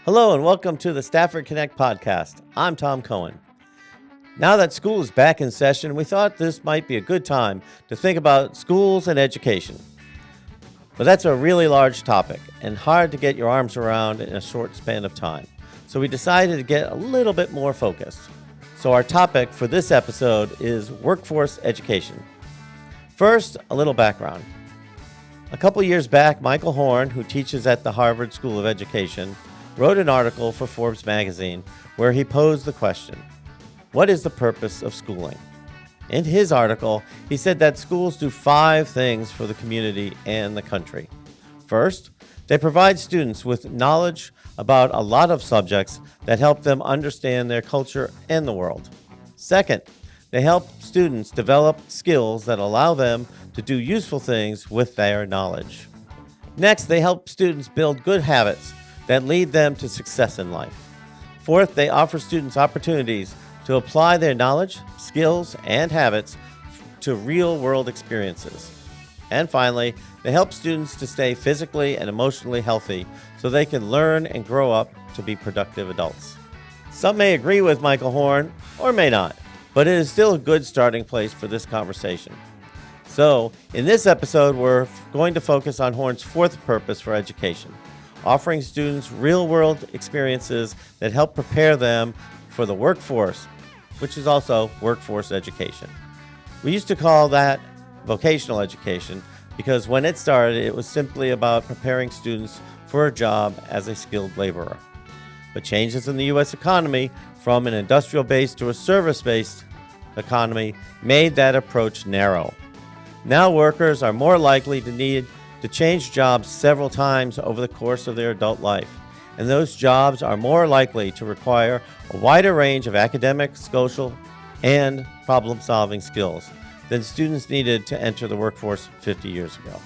Hello and welcome to the Stafford Connect podcast. I'm Tom Cohen. Now that school is back in session, we thought this might be a good time to think about schools and education. But that's a really large topic and hard to get your arms around in a short span of time. So we decided to get a little bit more focused. So our topic for this episode is workforce education. First, a little background. A couple years back, Michael Horn, who teaches at the Harvard School of Education, wrote an article for Forbes magazine where he posed the question, what is the purpose of schooling? In his article, he said that schools do 5 things for the community and the country. First, they provide students with knowledge about a lot of subjects that help them understand their culture and the world. Second, they help students develop skills that allow them to do useful things with their knowledge. Next, they help students build good habits that lead them to success in life. Fourth, they offer students opportunities to apply their knowledge, skills, and habits to real-world experiences. And finally, they help students to stay physically and emotionally healthy so they can learn and grow up to be productive adults. Some may agree with Michael Horn or may not, but it is still a good starting place for this conversation. So, in this episode, we're going to focus on Horn's 4th purpose for education, offering students real-world experiences that help prepare them for the workforce, which is also workforce education. We used to call that vocational education because when it started, it was simply about preparing students for a job as a skilled laborer. But changes in the U.S. economy from an industrial-based to a service-based economy made that approach narrow. Now workers are more likely to need to change jobs several times over the course of their adult life, and those jobs are more likely to require a wider range of academic, social, and problem-solving skills than students needed to enter the workforce 50 years ago.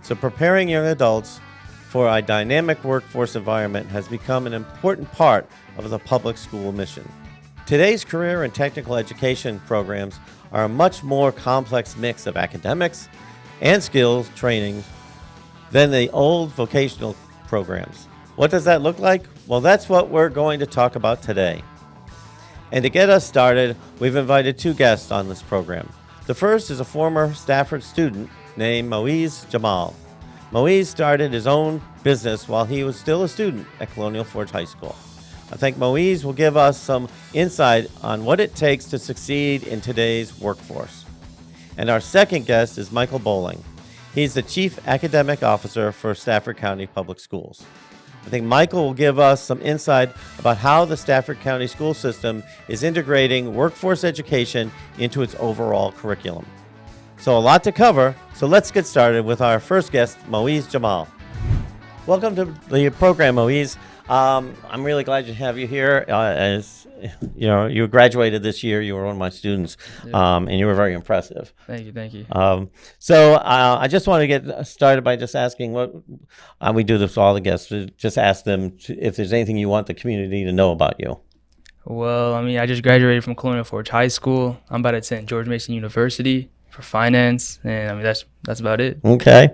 So preparing young adults for a dynamic workforce environment has become an important part of the public school mission. Today's career and technical education programs are a much more complex mix of academics and skills training than the old vocational programs. What does that look like? Well, that's what we're going to talk about today. And to get us started, we've invited 2 guests on this program. The first is a former Stafford student named Moiz Jamal. Moiz started his own business while he was still a student at Colonial Forge High School. I think Moiz will give us some insight on what it takes to succeed in today's workforce. And our second guest is Michael Bolling. He's the Chief Academic Officer for Stafford County Public Schools. I think Michael will give us some insight about how the Stafford County school system is integrating workforce education into its overall curriculum. So a lot to cover, so let's get started with our first guest, Moiz Jamal. Welcome to the program, Moiz. I'm really glad to have you here. As you know, you graduated this year. You were one of my students, and you were very impressive. Thank you. So I just want to get started by just asking what we do this to all the guests. Just ask them if there's anything you want the community to know about you. Well, I just graduated from Colonial Forge High School. I'm about to attend George Mason University for finance, and that's about it. Okay,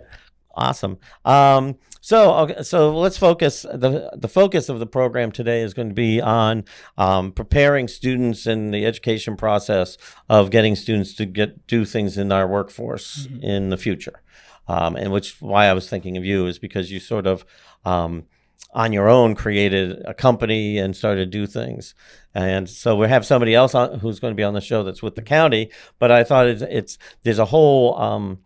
awesome. So let's focus. The focus of the program today is going to be on preparing students in the education process of getting students to do things in our workforce in the future. And why I was thinking of you is because you sort of on your own created a company and started to do things. And so we have somebody else who's going to be on the show that's with the county. But I thought there's a whole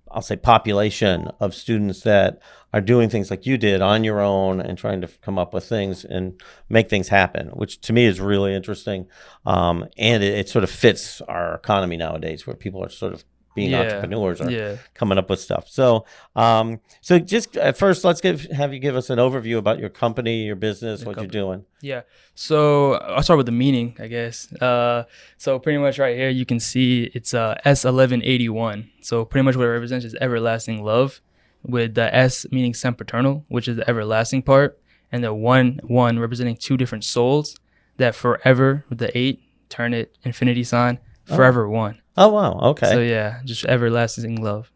I'll say population of students that are doing things like you did on your own and trying to come up with things and make things happen, which to me is really interesting. And it sort of fits our economy nowadays where people are sort of being entrepreneurs or coming up with stuff. So just at first, let's have you give us an overview about your company, your business, what you're doing. Yeah. So I'll start with the meaning, I guess. So pretty much right here, you can see it's S1181. So pretty much what it represents is everlasting love, with the S meaning sempiternal, which is the everlasting part, and the 1 representing 2 different souls. That forever with the 8, turn it infinity sign, forever 1. Oh, wow. Okay. So yeah, just everlasting love,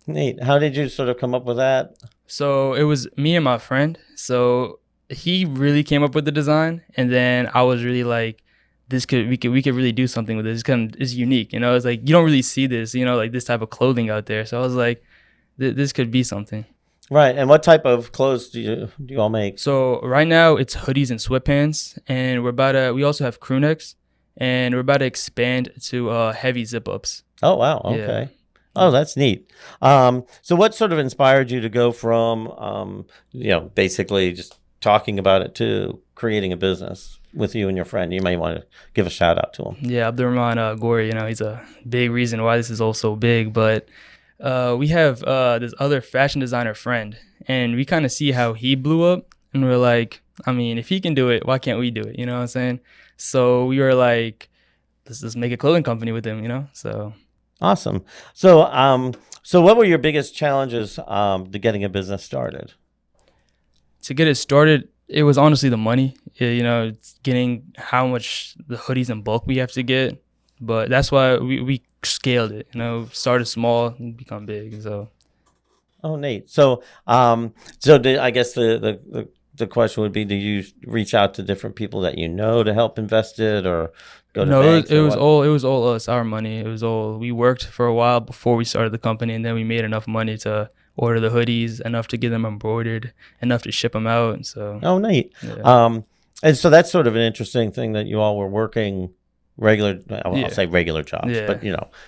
Neat. How did you sort of come up with that? So it was me and my friend. So he really came up with the design, and then I was really like, we could really do something with this. It's unique, you know. It's like you don't really see this, you know, like this type of clothing out there. So I was like, this could be something. Right. And what type of clothes do you all make? So right now it's hoodies and sweatpants, and we also have crew necks, and we're about to expand to heavy zip ups. Oh, wow. Okay. Oh, that's neat. So what sort of inspired you to go from, basically just talking about it to creating a business with you and your friend? You may want to give a shout out to him. Yeah, Abdurrahman Gori, you know, he's a big reason why this is all so big. But we have this other fashion designer friend, and we kind of see how he blew up, and we're like, I mean, if he can do it, why can't we do it? You know what I'm saying? So we were like, let's just make a clothing company with him, you know? So awesome. So what were your biggest challenges to getting a business started? To get it started, it was honestly the money. You know, it's getting how much the hoodies in bulk we have to get. But that's why we scaled it. You know, started small and become big. So. Oh, neat. So, I guess the question would be: do you reach out to different people that you know to help invest it, or go to banks? it was all us, our money. It was all we worked for a while before we started the company, and then we made enough money to order the hoodies, enough to get them embroidered, enough to ship them out. So. Oh, neat. Yeah. And so that's sort of an interesting thing that you all were working I'll say regular jobs, but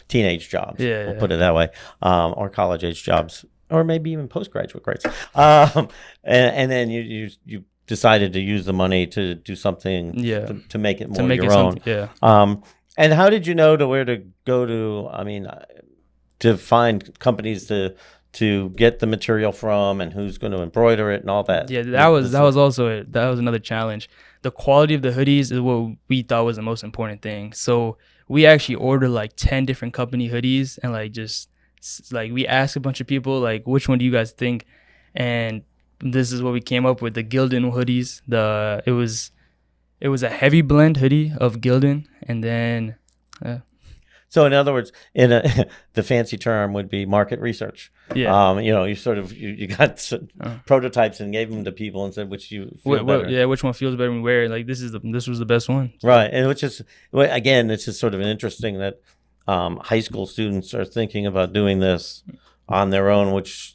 teenage jobs. We'll put it that way, or college age jobs, or maybe even postgraduate grades. And then you decided to use the money to do something to make it more your own. And how did you know where to go to? I mean, to find companies to get the material from, and who's going to embroider it and all that. Yeah, that was also it. That was another challenge. The quality of the hoodies is what we thought was the most important thing. So we actually ordered like 10 different company hoodies, and like we asked a bunch of people like, which one do you guys think? And this is what we came up with: the Gildan hoodies. It was a heavy blend hoodie of Gildan, and then. So in other words, the fancy term would be market research. Yeah. You got prototypes and gave them to people and said which you feel better. Yeah, which one feels better when we wear it. Like this was the best one. Right, and which is again, it's just sort of interesting that high school students are thinking about doing this on their own, which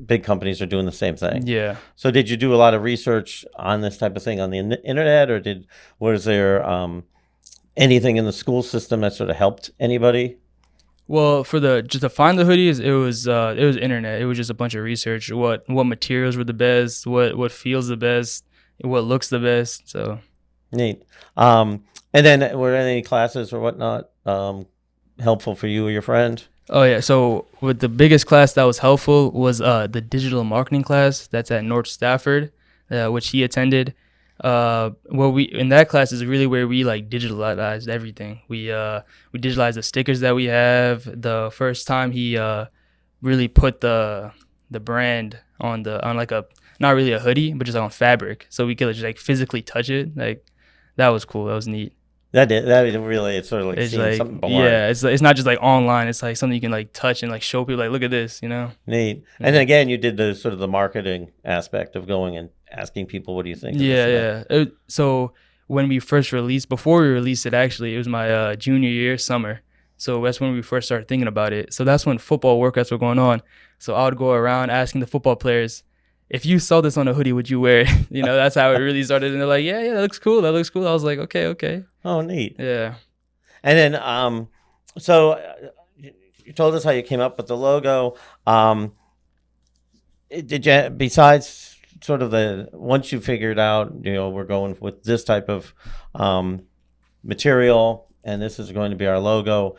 big companies are doing the same thing. Yeah. So did you do a lot of research on this type of thing on the internet, or was there anything in the school system that sort of helped anybody? Well, just to find the hoodies, it was internet. It was just a bunch of research. What materials were the best? What feels the best? What looks the best? So neat. And then were any classes or whatnot helpful for you or your friend? Oh yeah. So with the biggest class that was helpful was the digital marketing class that's at North Stafford, which he attended. In that class is really where we like digitalized everything. We digitalized the stickers that we have. The first time he really put the brand on like a, not really a hoodie, but just on fabric, so we could just like physically touch it. Like that was cool. That was neat. That really, it's sort of like seeing something born. Yeah, it's not just like online. It's like something you can like touch and like show people like, look at this, you know. Neat. And then again, you did the sort of the marketing aspect of going and asking people, what do you think? So when before we released it, actually, it was my junior year summer. So that's when we first started thinking about it. So that's when football workouts were going on. So I would go around asking the football players, if you saw this on a hoodie, would you wear it? You know, that's how it really started. And they're like, yeah, that looks cool. I was like, okay. Oh, neat. Yeah. And then, you told us how you came up with the logo. Did you, besides sort of once you figured out, we're going with this type of material and this is going to be our logo,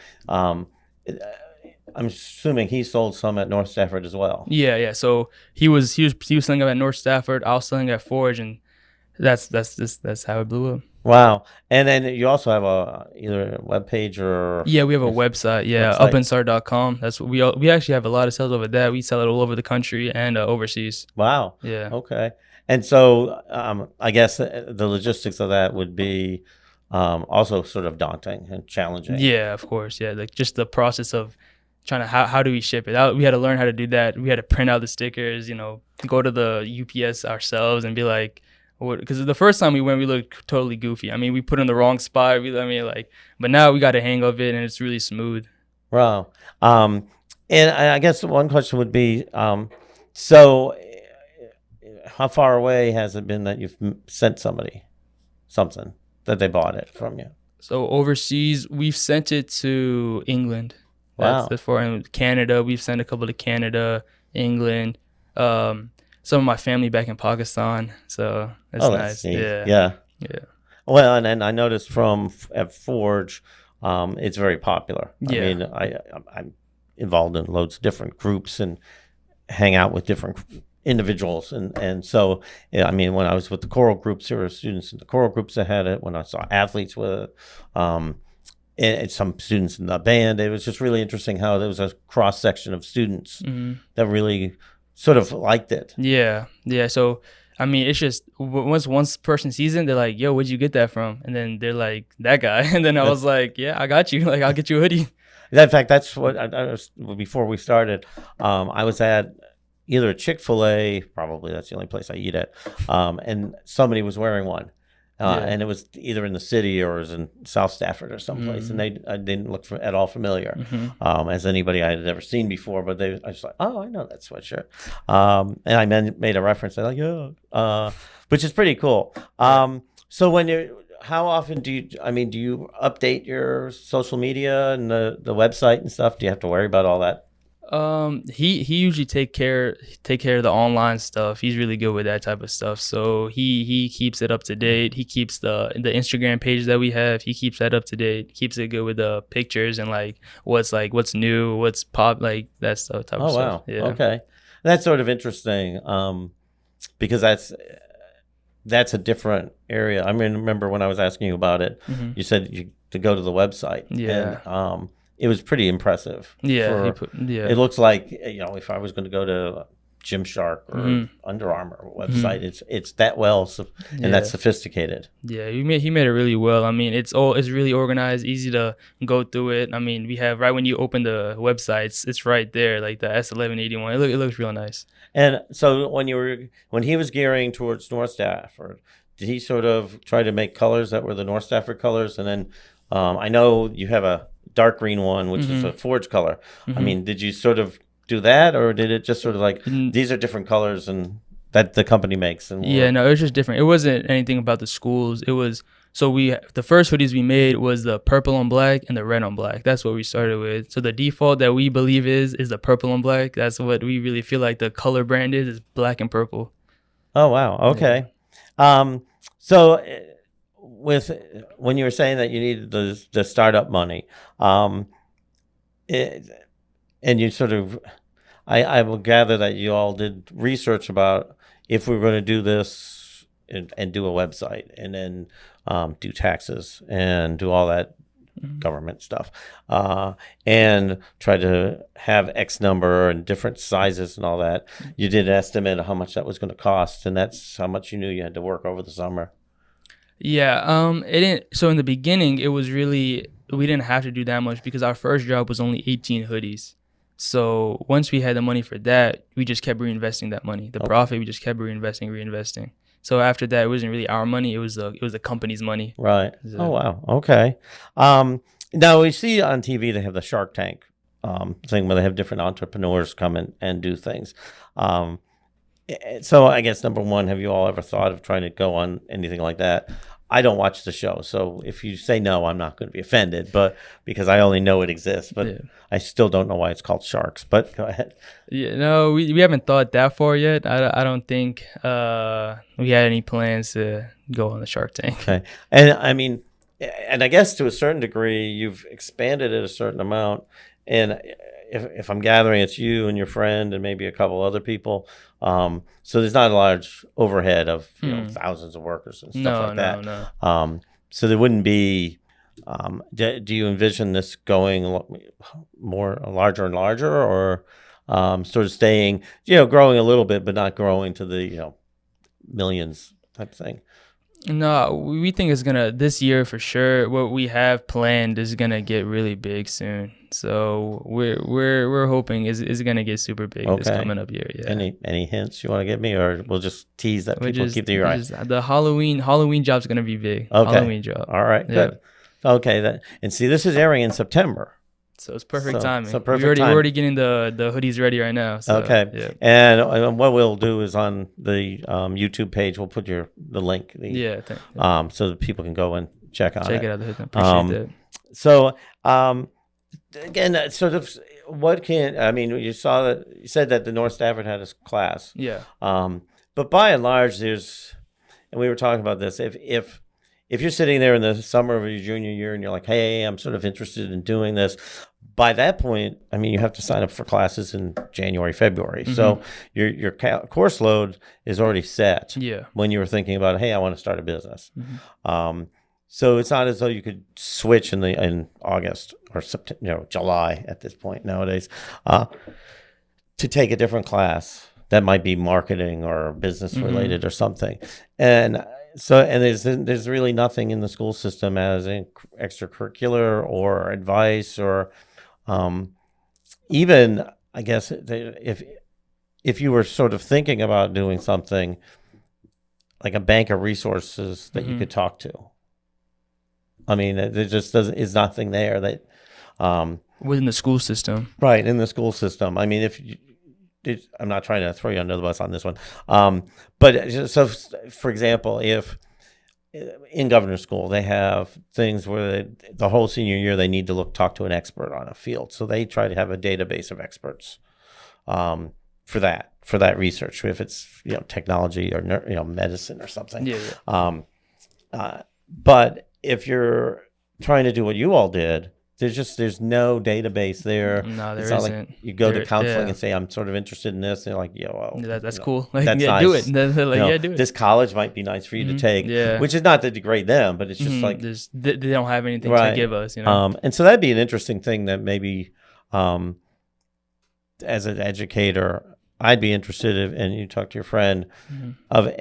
I'm assuming he sold some at North Stafford as well. Yeah. So he was selling them at North Stafford. I was selling at Forge, and that's how it blew up. Wow. And then you also have either a web page or we have a website. Yeah, upandstart.com. That's we actually have a lot of sales over that. We sell it all over the country and overseas. Wow. Yeah. Okay. And so I guess the logistics of that would be also sort of daunting and challenging. Yeah, of course. Yeah, like just the process of trying to how do we ship it? We had to learn how to do that. We had to print out the stickers, go to the UPS ourselves and be like, because the first time we went, we looked totally goofy. I mean, we put in the wrong spot. But now we got a hang of it, and it's really smooth. Wow. And I guess one question would be, so how far away has it been that you've sent somebody something that they bought it from you? So overseas, we've sent it to England. Wow. That's and Canada. We've sent a couple to Canada, England. Some of my family back in Pakistan. So that's nice. Neat. Yeah. Yeah. Yeah. Well, and I noticed at Forge, it's very popular. Yeah. I mean, I'm involved in loads of different groups and hang out with different individuals. And so, yeah, I mean, when I was with the choral groups, there were students in the choral groups that had it. When I saw athletes with it, and some students in the band, it was just really interesting how there was a cross section of students that really sort of liked it. Yeah. Yeah. So, I mean, it's just once one person sees it, they're like, yo, where'd you get that from? And then they're like, that guy. And then I was like, yeah, I got you. Like, I'll get you a hoodie. In fact, that's what I was, before we started, I was at either Chick-fil-A, probably that's the only place I eat at, and somebody was wearing one. And it was either in the city or it was in South Stafford or someplace, and I didn't look at all familiar as anybody I had ever seen before. But I was like, oh, I know that sweatshirt, and I made a reference. They're like, yeah, which is pretty cool. So how often do you update your social media and the website and stuff? Do you have to worry about all that? He usually take care of the online stuff. He's really good with that type of stuff. So he keeps it up to date. He keeps the Instagram page that we have. He keeps that up to date. Keeps it good with the pictures and what's new, what's pop, like that stuff. Type of stuff. Wow. Yeah. Okay, that's sort of interesting. Because that's a different area. I mean, remember when I was asking you about it, you said to go to the website. Yeah. And, it was pretty impressive. Yeah. It looks like, if I was going to go to Gymshark or Under Armour website, it's that and that's sophisticated. Yeah, he made it really well. I mean, it's really organized, easy to go through it. I mean, we have right when you open the website, it's right there, like the S1181. It looks real nice. And so when he was gearing towards North Stafford, did he sort of try to make colors that were the North Stafford colors? And then I know you have a dark green one, which is a Forge color. I mean, did you sort of do that, or did it just sort of like these are different colors and that the company makes? And yeah, no, it was just different. It wasn't anything about the schools. It was the first hoodies we made was the purple on black and the red on black. That's what we started with. So the default that we believe is the purple and black. That's what we really feel like the color brand is black and purple. Oh wow, okay. Yeah. So when you were saying that you needed the startup money, and you sort of, I will gather that you all did research about if we were going to do this and do a website and then do taxes and do all that government stuff, and try to have X number and different sizes and all that. You did an estimate of how much that was going to cost, and that's how much you knew you had to work over the summer. Yeah, it didn't. So in the beginning, it was really, we didn't have to do that much because our first job was only 18 hoodies. So once we had the money for that, we just kept reinvesting that money. The profit, we just kept reinvesting. So after that, it wasn't really our money. It was the company's money. Right. Oh wow. Okay. Now we see on TV they have the Shark Tank thing where they have different entrepreneurs come in and do things. So I guess number one, have you all ever thought of trying to go on anything like that? I don't watch the show, so if you say no, I'm not going to be offended, but because I only know it exists, but I still don't know why it's called Sharks. But go ahead. Yeah, no, we haven't thought that far yet. I don't think we had any plans to go on the Shark Tank. Okay, and I mean, and I guess to a certain degree, you've expanded it a certain amount, and if I'm gathering, it's you and your friend and maybe a couple other people. So there's not a large overhead of thousands of workers and stuff like that. No. So there wouldn't be. Do you envision this going larger and larger, or sort of staying, growing a little bit, but not growing to the millions type thing? No, we think it's gonna this year for sure. What we have planned is gonna get really big soon. So we're hoping is gonna get super big this Okay. coming up year. Yeah. Any hints you want to give me, or we'll just tease that We people just, keep their eye? the Halloween job's gonna be big. Okay. Halloween job. All right. Yeah. Good. Okay. And see, this is airing in September. So it's perfect timing. So perfect we're timing. already getting the hoodies ready right now. So, Okay. Yeah. And what we'll do is on the YouTube page, we'll put the link. So that people can go and check on it. Check it out. Appreciate that. So again, sort of, you said that the North Stafford had a class. Yeah. But by and large, and we were talking about this, if you're sitting there in the summer of your junior year and you're like, hey, I'm sort of interested in doing this, by that point, you have to sign up for classes in January, February. Mm-hmm. So your course load is already set. Yeah. When you were thinking about, hey, I want to start a business. Mm-hmm. So it's not as though you could switch in August or September, July at this point nowadays, to take a different class that might be marketing or business related or something. And there's really nothing in the school system as an extracurricular or advice or even, I guess, if you were sort of thinking about doing something like a bank of resources that you could talk to. There just is nothing there that within the school system. Right, in the school system. I'm not trying to throw you under the bus on this one. But so, for example, if in governor's school, they have things where the whole senior year they need to talk to an expert on a field. So they try to have a database of experts for that research, if it's technology or medicine or something. Yeah. But if you're trying to do what you all did, there's no database there. No, there it's isn't. Not like you go to counseling and say, I'm sort of interested in this. And they're like, that's cool. Like, that's nice. Do it. They're like, do it. This college might be nice for you to take, which is not to degrade them, but it's just like they don't have anything to give us. And so that'd be an interesting thing that maybe, as an educator, I'd be interested in, and you talk to your friend of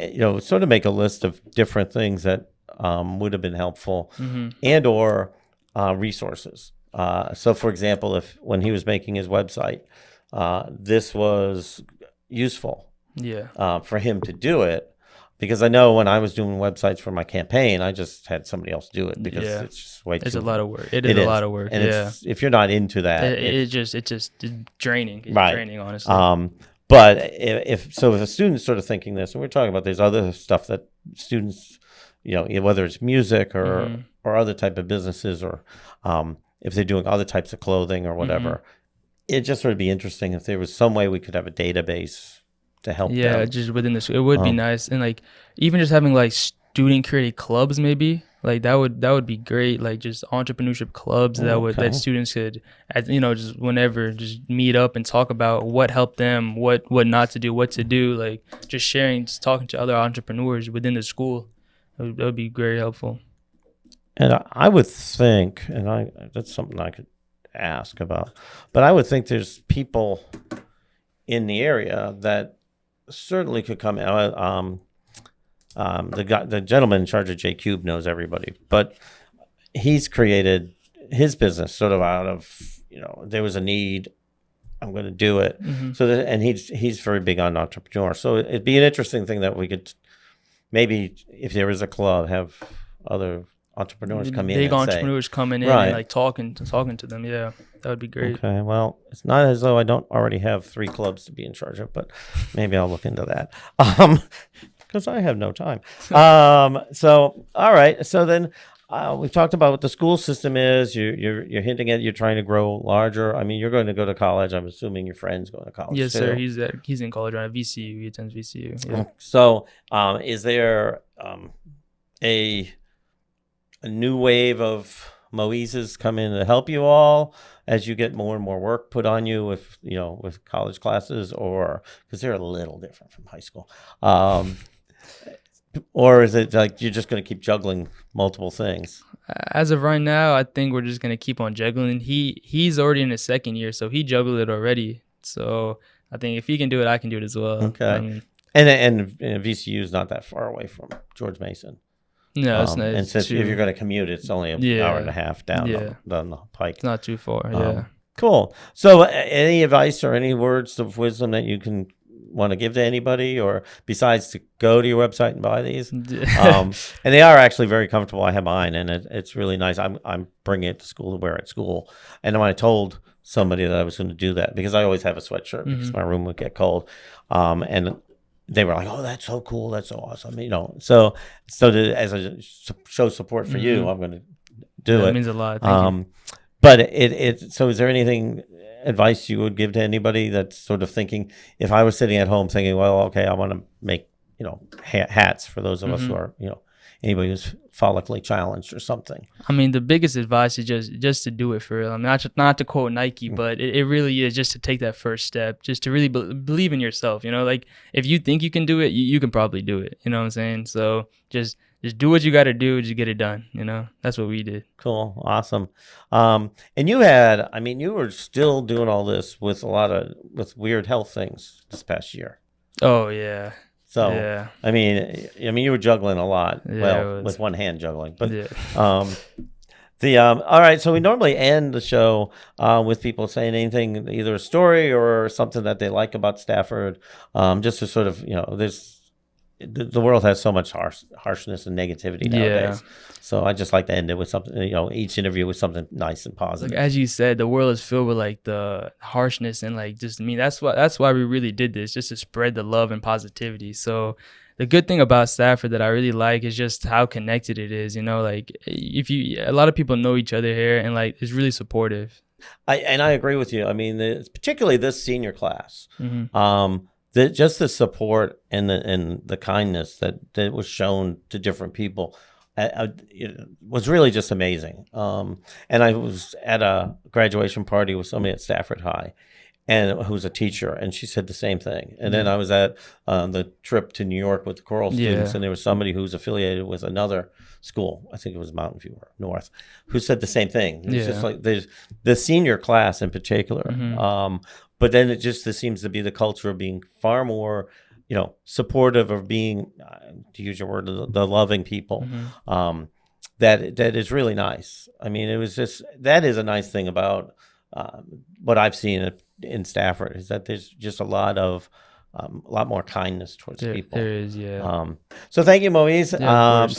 sort of make a list of different things that would have been helpful and or resources. So for example, when he was making his website, this was useful for him to do it, because I know when I was doing websites for my campaign, I just had somebody else do it because it's just way too. It's a lot of work. It is a lot of work. And if you're not into that, it's just draining. It's draining, honestly. But if a student's sort of thinking this, and we're talking about there's other stuff that students, whether it's music or other type of businesses, or if they're doing other types of clothing or whatever, it just would be interesting if there was some way we could have a database to help them. Yeah, just within this, it would be nice, and like even just having like student created clubs, maybe like that would be great. Like just entrepreneurship clubs that students could, just whenever just meet up and talk about what helped them, what not to do, what to do. Like just sharing, just talking to other entrepreneurs within the school. That would be very helpful. And I would think, that's something I could ask about, but I would think there's people in the area that certainly could come out. The gentleman in charge of J Cube knows everybody, but he's created his business sort of out of, there was a need, I'm going to do it. And he's very big on entrepreneur. So it'd be an interesting thing that we could maybe, if there is a club, have other entrepreneurs come in. Big entrepreneurs coming in and like talking to them. Yeah, that would be great. Okay, well, it's not as though I don't already have 3 clubs to be in charge of, but maybe I'll look into that. Because I have no time. So, all right. So then we've talked about what the school system is. You're hinting at you're trying to grow larger. You're going to go to college. I'm assuming your friend's going to college. Yes, too. sir. He's in college right at VCU. He attends VCU. Yeah. So is there a new wave of Moizes come in to help you all as you get more and more work put on you with college classes, or because they're a little different from high school? Or is it like you're just going to keep juggling multiple things? As of right now, I think we're just going to keep on juggling. He's already in his second year, so he juggled it already. So I think if he can do it, I can do it as well. Okay. And VCU is not that far away from George Mason. No, it's not. And It's since if you're too. going to commute, it's only an hour and a Yeah, half down yeah. the pike. It's not too far. Yeah. Cool. So, any advice or any words of wisdom that you can want to give to anybody, or besides to go to your website and buy these? And they are actually very comfortable. I have mine, and it's really nice. I'm bringing it to school to wear at school. And when I told somebody that I was going to do that, because I always have a sweatshirt because my room would get cold, and they were like, "Oh, that's so cool! That's so awesome!" So as a show support for you, I'm going to do it. That means a lot. Thank you. But so is there anything advice you would give to anybody that's sort of thinking, if I was sitting at home thinking, well, okay, I want to make, hats for those of us who are, anybody who's follically challenged or something. I mean, the biggest advice is just to do it for real. I mean, not to quote Nike, but it really is just to take that first step, just to really believe in yourself. Like if you think you can do it, you can probably do it. You know what I'm saying? So just do what you got to do to get it done. That's what we did. Cool. Awesome. And you were still doing all this with with weird health things this past year. Oh, yeah. So, yeah. I mean, you were juggling a lot. Yeah, well, with one hand juggling, but, yeah. All right. So we normally end the show, with people saying anything, either a story or something that they like about Stafford, just to sort of, the world has so much harshness and negativity nowadays. So I just like to end it with something, each interview with something nice and positive. Like, as you said, the world is filled with like the harshness and like just that's why we really did this, just to spread the love and positivity. So the good thing about Stafford that I really like is just how connected it is. Like a lot of people know each other here, and like it's really supportive. I agree with you. I mean, particularly this senior class. Just the support and the kindness that was shown to different people it was really just amazing. And I was at a graduation party with somebody at Stafford High, and who's a teacher, and she said the same thing. And then I was at the trip to New York with the choral students, and there was somebody who was affiliated with another school, I think it was Mountain View or North, who said the same thing. It's just like there's the senior class in particular. But then it seems to be the culture of being far more, supportive of being, to use your word, the loving people. That is really nice. I mean, that is a nice thing about what I've seen in Stafford, is that there's just a lot more kindness towards people. There is, yeah. So thank you, Moiz,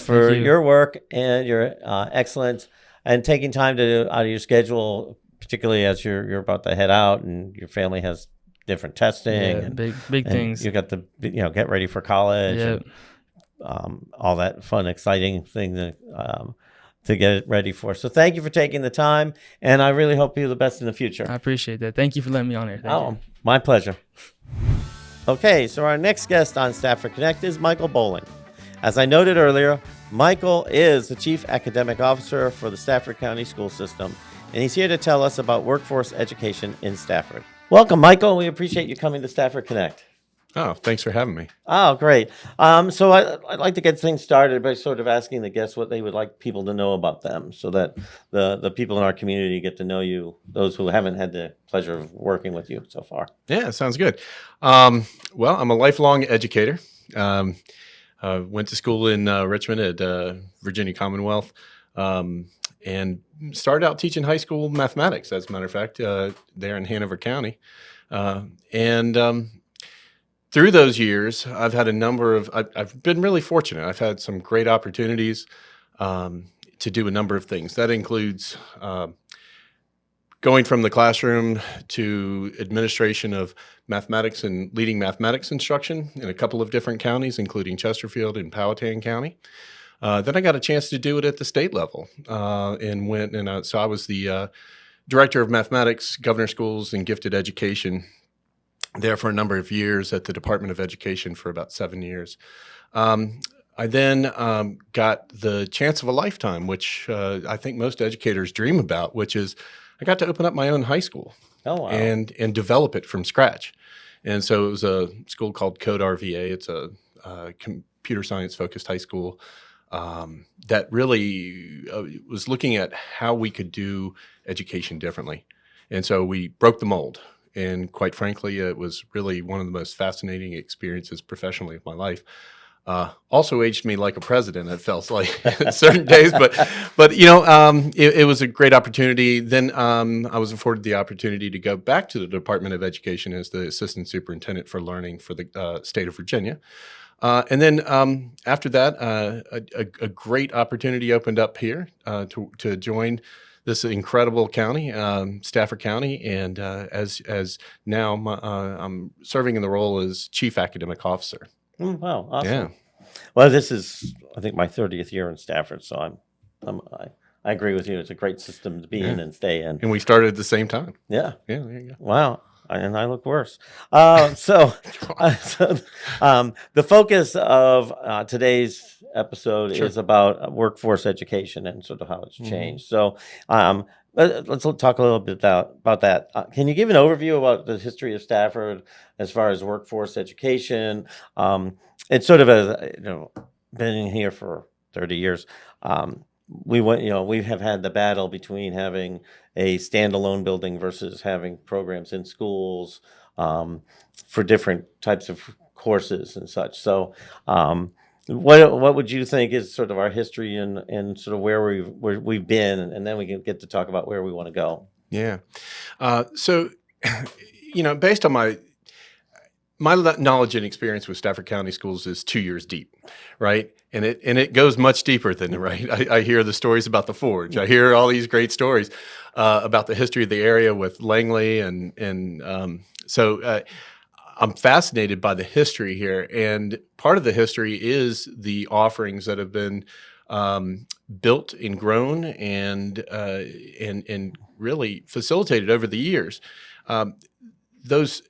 for your work and your excellence, and taking time out of your schedule, particularly as you're about to head out and your family has different testing and big things. You got to get ready for college and all that fun, exciting thing to get it ready for. So thank you for taking the time, and I really hope you the best in the future. I appreciate that. Thank you for letting me on here. Thank you. My pleasure. Okay, so our next guest on Stafford Connect is Michael Bolling. As I noted earlier, Michael is the Chief Academic Officer for the Stafford County School System, and he's here to tell us about workforce education in Stafford. Welcome, Michael. We appreciate you coming to Stafford Connect. Oh, thanks for having me. Oh, great. So I'd like to get things started by sort of asking the guests what they would like people to know about them, so that the people in our community get to know you, those who haven't had the pleasure of working with you so far. Yeah, sounds good. Well, I'm a lifelong educator. Went to school in Richmond at Virginia Commonwealth, and started out teaching high school mathematics, as a matter of fact, there in Hanover County. Through those years, I've had I've been really fortunate. I've had some great opportunities to do a number of things. That includes going from the classroom to administration of mathematics and leading mathematics instruction in a couple of different counties, including Chesterfield and Powhatan County. Then I got a chance to do it at the state level, so I was the director of mathematics, governor schools, and gifted education there for a number of years at the Department of Education for about 7 years. I then got the chance of a lifetime, which I think most educators dream about, which is I got to open up my own high school. Oh, wow. and develop it from scratch. And so it was a school called Code RVA. It's a computer science focused high school that really was looking at how we could do education differently. And so we broke the mold. And quite frankly, it was really one of the most fascinating experiences professionally of my life. Also aged me like a president, it felt like at certain days, but it was a great opportunity. Then I was afforded the opportunity to go back to the Department of Education as the assistant superintendent for learning for the state of Virginia. And then after that, a great opportunity opened up here to join this incredible county, Stafford County, and as now I'm serving in the role as chief academic officer. Wow, awesome. Yeah. Well, this is, I think, my 30th year in Stafford, so I agree with you. It's a great system to be in and stay in. And we started at the same time. Yeah. Yeah, there you go. Wow. And I look worse. So the focus of today's episode is about workforce education and sort of how it's changed. So let's talk a little bit about that. Can you give an overview about the history of Stafford as far as workforce education? It's sort of been here for 30 years. We have had the battle between having a standalone building versus having programs in schools for different types of courses and such. So, what would you think is sort of our history and sort of where we've been, and then we can get to talk about where we want to go. Yeah. So, based on my knowledge and experience with Stafford County schools is 2 years deep, right? And it goes much deeper than right. I hear the stories about the Forge. I hear all these great stories about the history of the area with Langley, so I'm fascinated by the history here. And part of the history is the offerings that have been built and grown and really facilitated over the years. Those.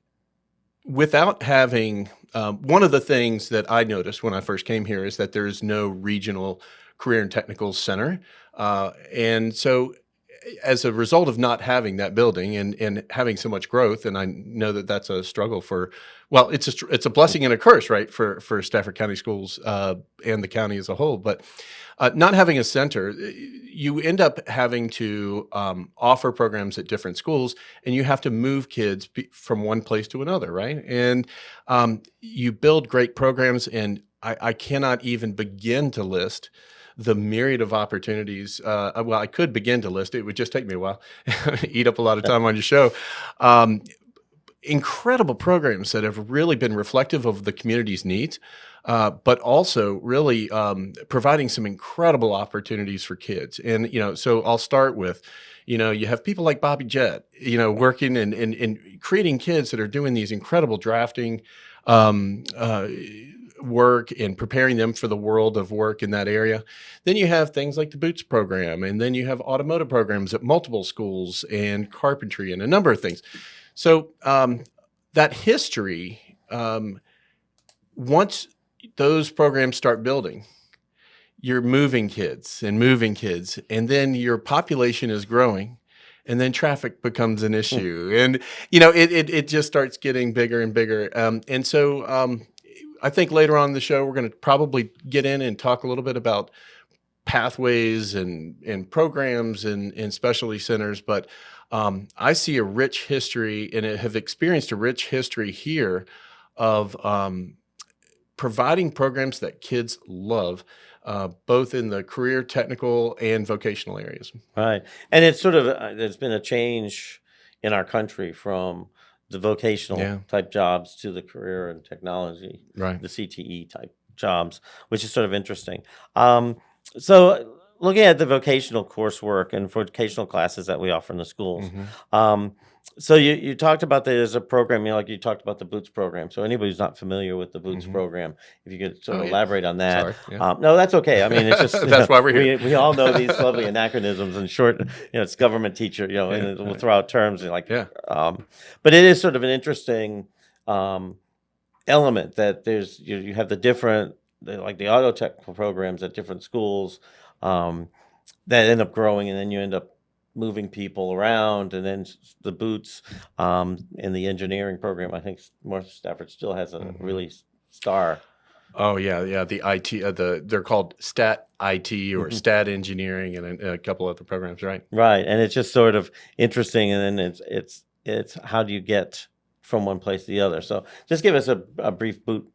Without having, one of the things that I noticed when I first came here is that there is no regional career and technical center. And so as a result of not having that building and having so much growth, and I know that that's a struggle it's a blessing and a curse, right, for Stafford County schools and the county as a whole. But not having a center, you end up having to offer programs at different schools, and you have to move kids from one place to another, right? And you build great programs, and I cannot even begin to list the myriad of opportunities. Well, I could begin to list it. It would just take me a while, eat up a lot of time on your show. Incredible programs that have really been reflective of the community's needs, but also really providing some incredible opportunities for kids. And, so I'll start with, you have people like Bobby Jett, working and creating kids that are doing these incredible drafting work and preparing them for the world of work in that area. Then you have things like the Boots program, and then you have automotive programs at multiple schools and carpentry and a number of things. So that history, once those programs start building, you're moving kids, and then your population is growing, and then traffic becomes an issue. And, it just starts getting bigger and bigger. And so I think later on in the show, we're going to probably get in and talk a little bit about pathways and programs and specialty centers. But I see a rich history and have experienced a rich history here of providing programs that kids love, both in the career, technical, and vocational areas. Right. And it's sort of, there's been a change in our country from the vocational type jobs to the career and technology, right, the CTE type jobs, which is sort of interesting. So looking at the vocational coursework and vocational classes that we offer in the schools, so you talked about there's a program, you talked about the Boots program. So anybody who's not familiar with the Boots program, if you could sort of elaborate on that. Sorry, yeah. No, that's okay. I mean, it's just that's why we're here. We all know these lovely anachronisms and short. It's government teacher. And we'll throw out terms but it is sort of an interesting element that there's you have the different like the auto tech programs at different schools that end up growing, and then you end up moving people around, and then the Boots in the engineering program, I think North Stafford still has a really star. Oh yeah, the IT, they're called Stat IT or Stat Engineering, and a couple other programs, right? Right, and it's just sort of interesting, and then it's how do you get from one place to the other? So just give us a brief Boot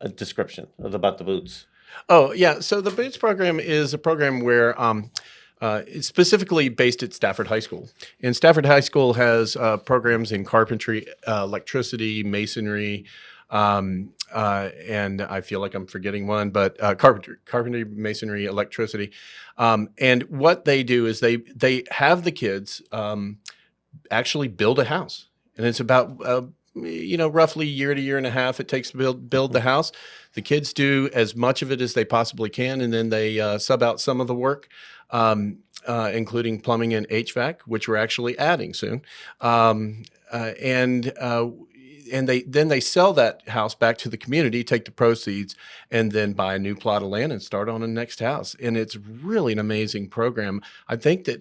a description about the boots. Oh, yeah. So the Boots program is a program where it's specifically based at Stafford High School. And Stafford High School has programs in carpentry, electricity, masonry, and I feel like I'm forgetting one, but carpentry, masonry, electricity. And what they do is they have the kids actually build a house. And it's about roughly year to year and a half it takes to build the house. The kids do as much of it as they possibly can, and then they sub out some of the work, including plumbing and HVAC, which we're actually adding soon. And they sell that house back to the community, take the proceeds, and then buy a new plot of land and start on the next house. And it's really an amazing program. I think that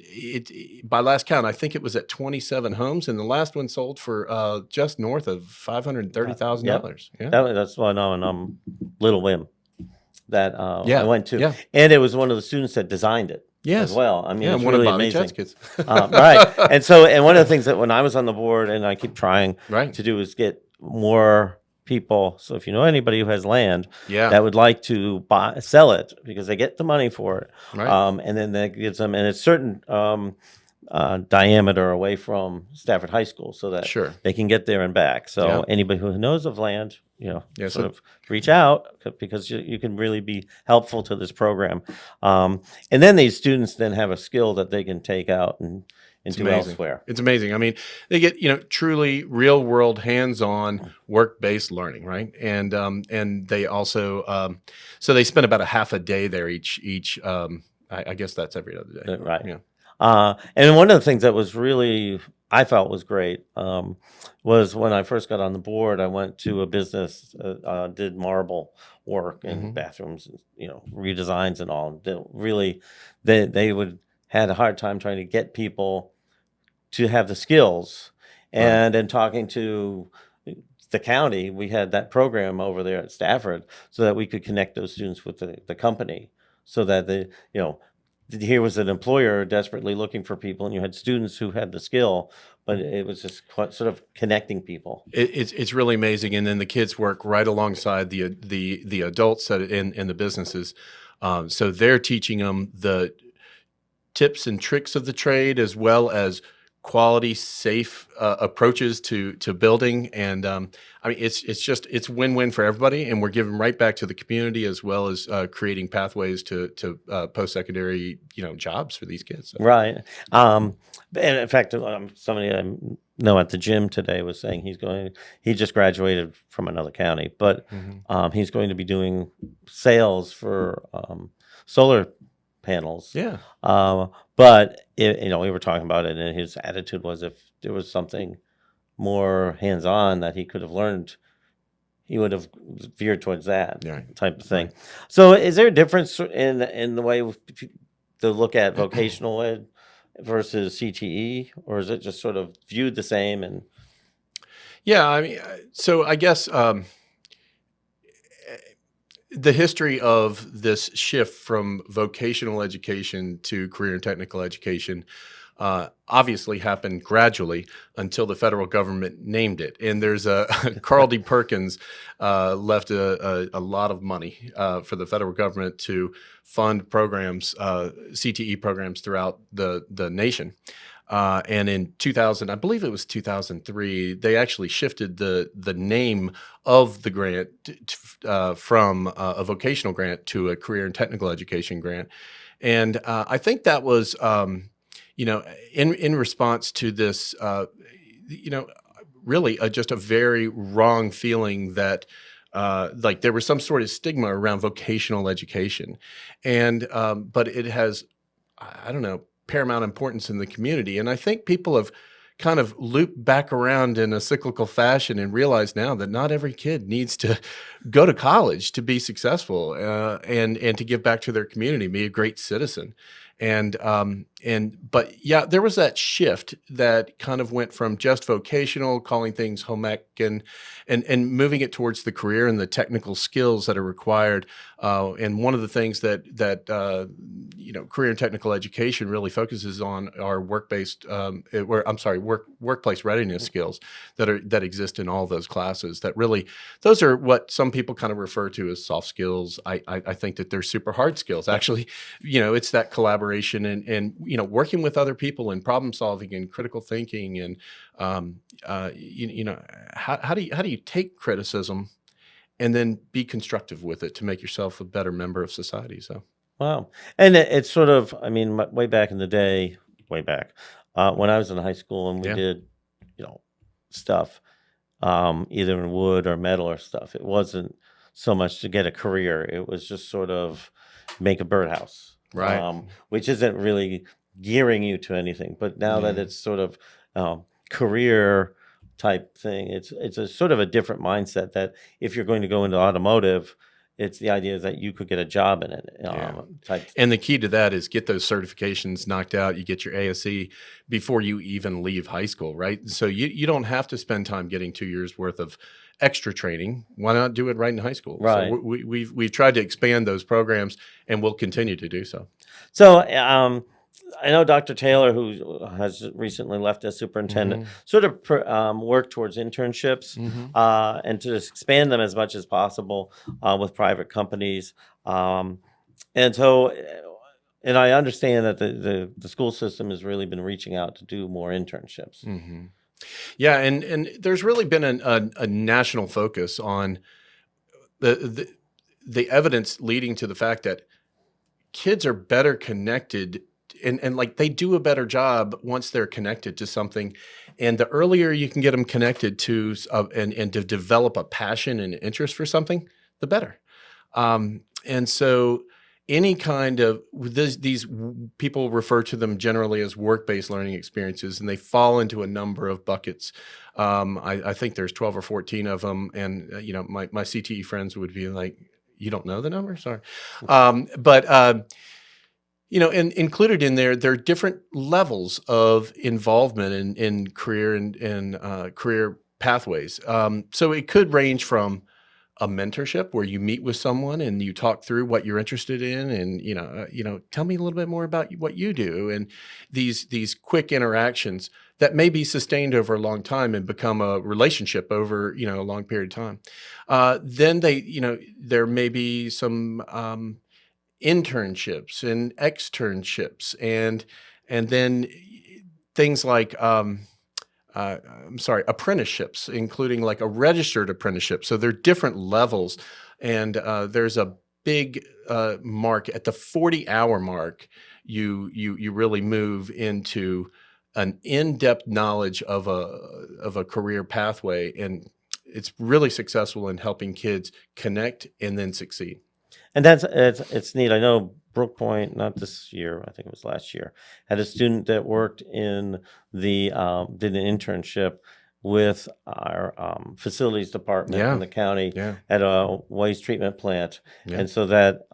by last count, I think it was at 27 homes, and the last one sold for just north of $530,000. Yep. Yeah, that's one on Little Whim that I went to, yeah. And it was one of the students that designed it. Yes. As well. I mean, it's one really of Bobby amazing. Chet's kids. Right. And one of the things that when I was on the board, and I keep trying to do, is get more people. So if you know anybody who has land that would like to sell it, because they get the money for it, and then that gives them, and it's certain diameter away from Stafford High School, so that they can get there and back. So anybody who knows of land, sort of reach out, because you can really be helpful to this program. And then these students then have a skill that they can take out and do elsewhere. It's amazing. I mean, they get truly real world, hands-on, work-based learning, right? And they also so they spend about a half a day there each. I guess that's every other day, right? Yeah. And one of the things that was really, I felt was great, was when I first got on the board, I went to a business, did marble work and bathrooms, redesigns and all. They had a hard time trying to get people to have the skills. And in talking to the county, we had that program over there at Stafford so that we could connect those students with the company, so that here was an employer desperately looking for people, and you had students who had the skill, but it was just sort of connecting people. It's really amazing, and then the kids work right alongside the adults that in the businesses, so they're teaching them the tips and tricks of the trade, as well as quality, safe approaches to building. And I mean, it's win-win for everybody, and we're giving right back to the community, as well as creating pathways to post-secondary jobs for these kids. So. Right. And in fact, somebody I know at the gym today was saying he just graduated from another county, but he's going to be doing sales for solar panels. Yeah. But we were talking about it, and his attitude was, if there was something more hands-on that he could have learned, he would have veered towards that type of thing. Right. So is there a difference in the way to look at vocational ed versus CTE, or is it just sort of viewed the same? And yeah, I mean, so I guess the history of this shift from vocational education to career and technical education obviously happened gradually until the federal government named it. And there's Carl D. Perkins left a lot of money for the federal government to fund programs, CTE programs throughout the nation. And in 2000, I believe it was 2003, they actually shifted the name of the grant from a vocational grant to a career and technical education grant. And I think that was, in response to this, really just a very wrong feeling that like there was some sort of stigma around vocational education. And but it has, I don't know, paramount importance in the community. And I think people have kind of looped back around in a cyclical fashion and realize now that not every kid needs to go to college to be successful and to give back to their community, be a great citizen. But yeah, there was that shift that kind of went from just vocational, calling things home ec, and moving it towards the career and the technical skills that are required. And one of the things that career and technical education really focuses on are work-based workplace readiness skills that exist in all those classes. That really, those are what some people kind of refer to as soft skills. I think that they're super hard skills. Actually, it's that collaboration and working with other people and problem solving and critical thinking and how do you take criticism and then be constructive with it to make yourself a better member of society. So. Wow. And it's sort of, I mean, way back in the day, when I was in high school and we did, stuff, either in wood or metal or stuff, it wasn't so much to get a career. It was just sort of make a birdhouse, right? Which isn't really gearing you to anything. But now that it's sort of career type thing, it's a sort of a different mindset that if you're going to go into automotive, it's the idea that you could get a job in it. And the key to that is get those certifications knocked out. You get your ASE before you even leave high school, right? So you don't have to spend time getting 2 years worth of extra training. Why not do it right in high school? Right. So we've tried to expand those programs, and we'll continue to do so. So I know Dr. Taylor, who has recently left as superintendent, sort of worked towards internships and to expand them as much as possible with private companies. And I understand that the school system has really been reaching out to do more internships. Mm-hmm. Yeah, and there's really been a national focus on the evidence leading to the fact that kids are better connected and like they do a better job once they're connected to something. And the earlier you can get them connected to and to develop a passion and interest for something, the better. And so any kind of these people refer to them generally as work-based learning experiences, and they fall into a number of buckets. I think there's 12 or 14 of them. And, my CTE friends would be like, you don't know the number? Sorry. And included in there are different levels of involvement in career and career pathways. So it could range from a mentorship where you meet with someone and you talk through what you're interested in, and tell me a little bit more about what you do, and these quick interactions that may be sustained over a long time and become a relationship over a long period of time. Then there may be some internships and externships and then things like apprenticeships, including like a registered apprenticeship. So there are different levels, and there's a big mark at the 40-hour mark. You really move into an in-depth knowledge of a career pathway, and it's really successful in helping kids connect and then succeed. And it's neat. I know Brook Point, not this year, I think it was last year, had a student that worked in did an internship with our facilities department in the county at a waste treatment plant. And so that,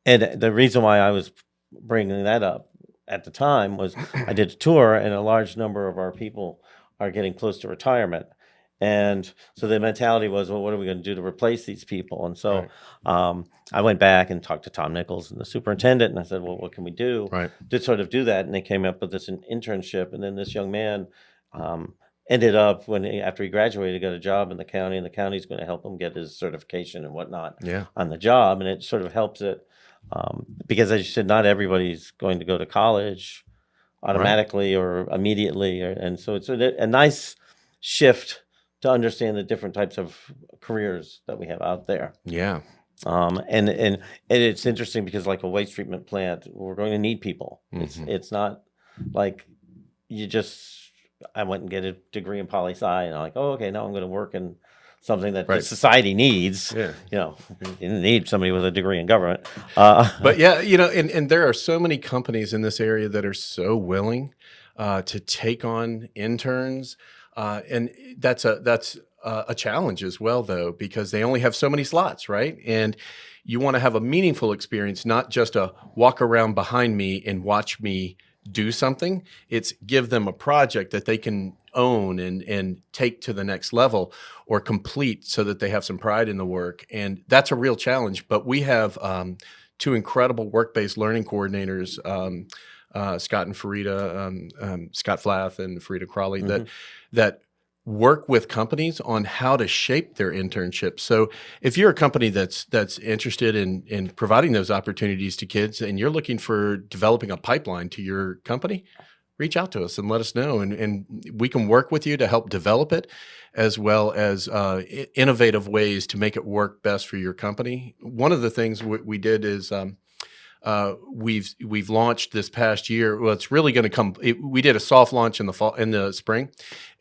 and the reason why I was bringing that up at the time was I did a tour, and a large number of our people are getting close to retirement. And so the mentality was, well, what are we going to do to replace these people? And so I went back and talked to Tom Nichols and the superintendent, and I said, well, what can we do to sort of do that? And they came up with this internship. And then this young man ended up, after he graduated, got a job in the county, and the county's going to help him get his certification and whatnot on the job. And it sort of helps it because, as you said, not everybody's going to go to college automatically or immediately. And so it's a nice shift to understand the different types of careers that we have out there. Yeah. And it's interesting because, like a waste treatment plant, we're going to need people. It's not like I went and get a degree in poli-sci, and I'm like, oh, okay, now I'm going to work in something that the society needs. You didn't need somebody with a degree in government. But and there are so many companies in this area that are so willing to take on interns. And that's a challenge as well, though, because they only have so many slots, right? And you want to have a meaningful experience, not just a walk around behind me and watch me do something. It's give them a project that they can own and take to the next level or complete so that they have some pride in the work. And that's a real challenge. But we have two incredible work-based learning coordinators, Scott and Farida, Scott Flath and Farida Crawley, that work with companies on how to shape their internships. So if you're a company that's interested in providing those opportunities to kids, and you're looking for developing a pipeline to your company, reach out to us and let us know, and we can work with you to help develop it, as well as innovative ways to make it work best for your company. One of the things we did is we've launched this past year. Well, it's really going to come. We did a soft launch in the spring,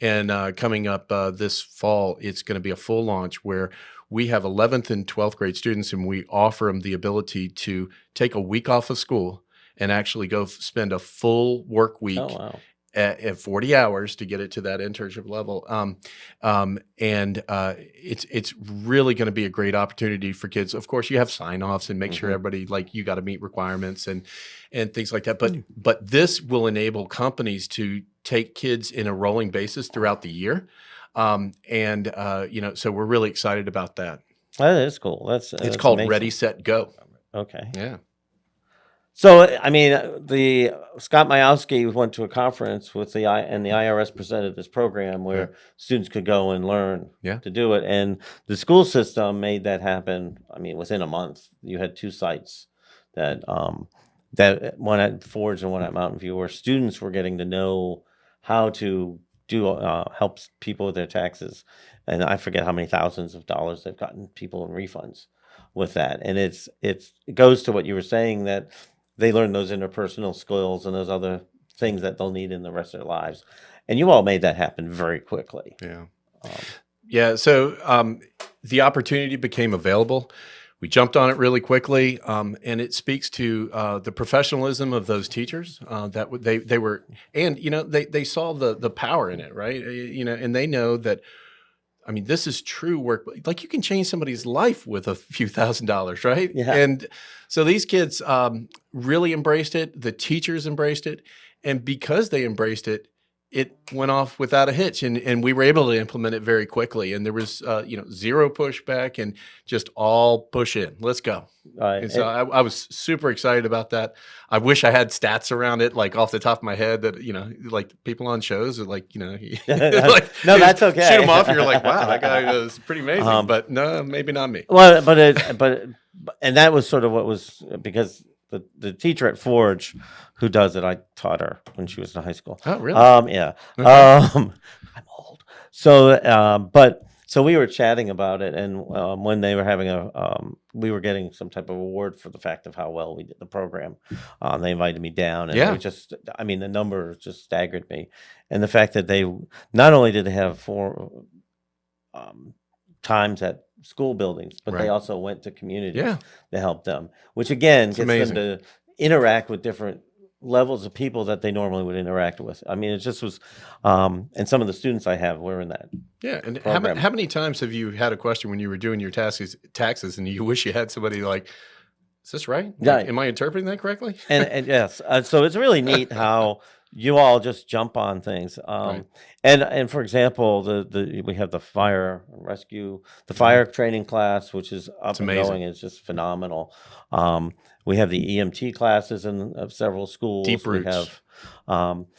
and coming up this fall, it's going to be a full launch where we have 11th and 12th grade students, and we offer them the ability to take a week off of school and actually go spend a full work week. Oh, wow. At 40 hours to get it to that internship level. It's really going to be a great opportunity for kids. Of course, you have sign-offs and make sure everybody, like, you got to meet requirements and things like that. But this will enable companies to take kids in a rolling basis throughout the year. So we're really excited about that. That is cool. It's that's called amazing. Ready, Set, Go. Okay. Yeah. So, I mean, the Scott Majowski went to a conference with the IRS presented this program where students could go and learn to do it. And the school system made that happen. I mean, within a month, you had 2 sites that one at Forge and one at Mountain View, where students were getting to know how to do help people with their taxes. And I forget how many thousands of dollars they've gotten people in refunds with that. And it goes to what you were saying, that they learn those interpersonal skills and those other things that they'll need in the rest of their lives. And you all made that happen very quickly. Yeah. So the opportunity became available. We jumped on it really quickly, and it speaks to the professionalism of those teachers that they were, and they saw the power in it, right? And they know that. I mean, this is true work. Like, you can change somebody's life with a few $1,000s, right? Yeah. And so these kids really embraced it. The teachers embraced it. And because they embraced it, it went off without a hitch. And we were able to implement it very quickly. And there was, zero pushback and just all push in. Let's go. And so I was super excited about that. I wish I had stats around it, like off the top of my head, that, like people on shows are like, like, no, that's okay. Shoot them off. And you're like, wow, that guy was pretty amazing. But no, maybe not me. Well, and that was sort of what was, because the teacher at Forge who does it, I taught her when she was in high school. Oh, really? Yeah. Okay. I'm old. So we were chatting about it, and when they were having we were getting some type of award for the fact of how well we did the program. They invited me down, and the number just staggered me, and the fact that they not only did they have 4 times at school buildings, but they also went to communities to help them, which again gets them to interact with different levels of people that they normally would interact with. I mean, it just was, and some of the students I have were in that. Yeah, and how many times have you had a question when you were doing your taxes, and you wish you had somebody like, is this right? Yeah. Am I interpreting that correctly? And yes, so it's really neat how you all just jump on things. And for example, we have the fire and rescue, the fire training class, which is up and going. It's just phenomenal. We have the EMT classes in several schools. Deep roots.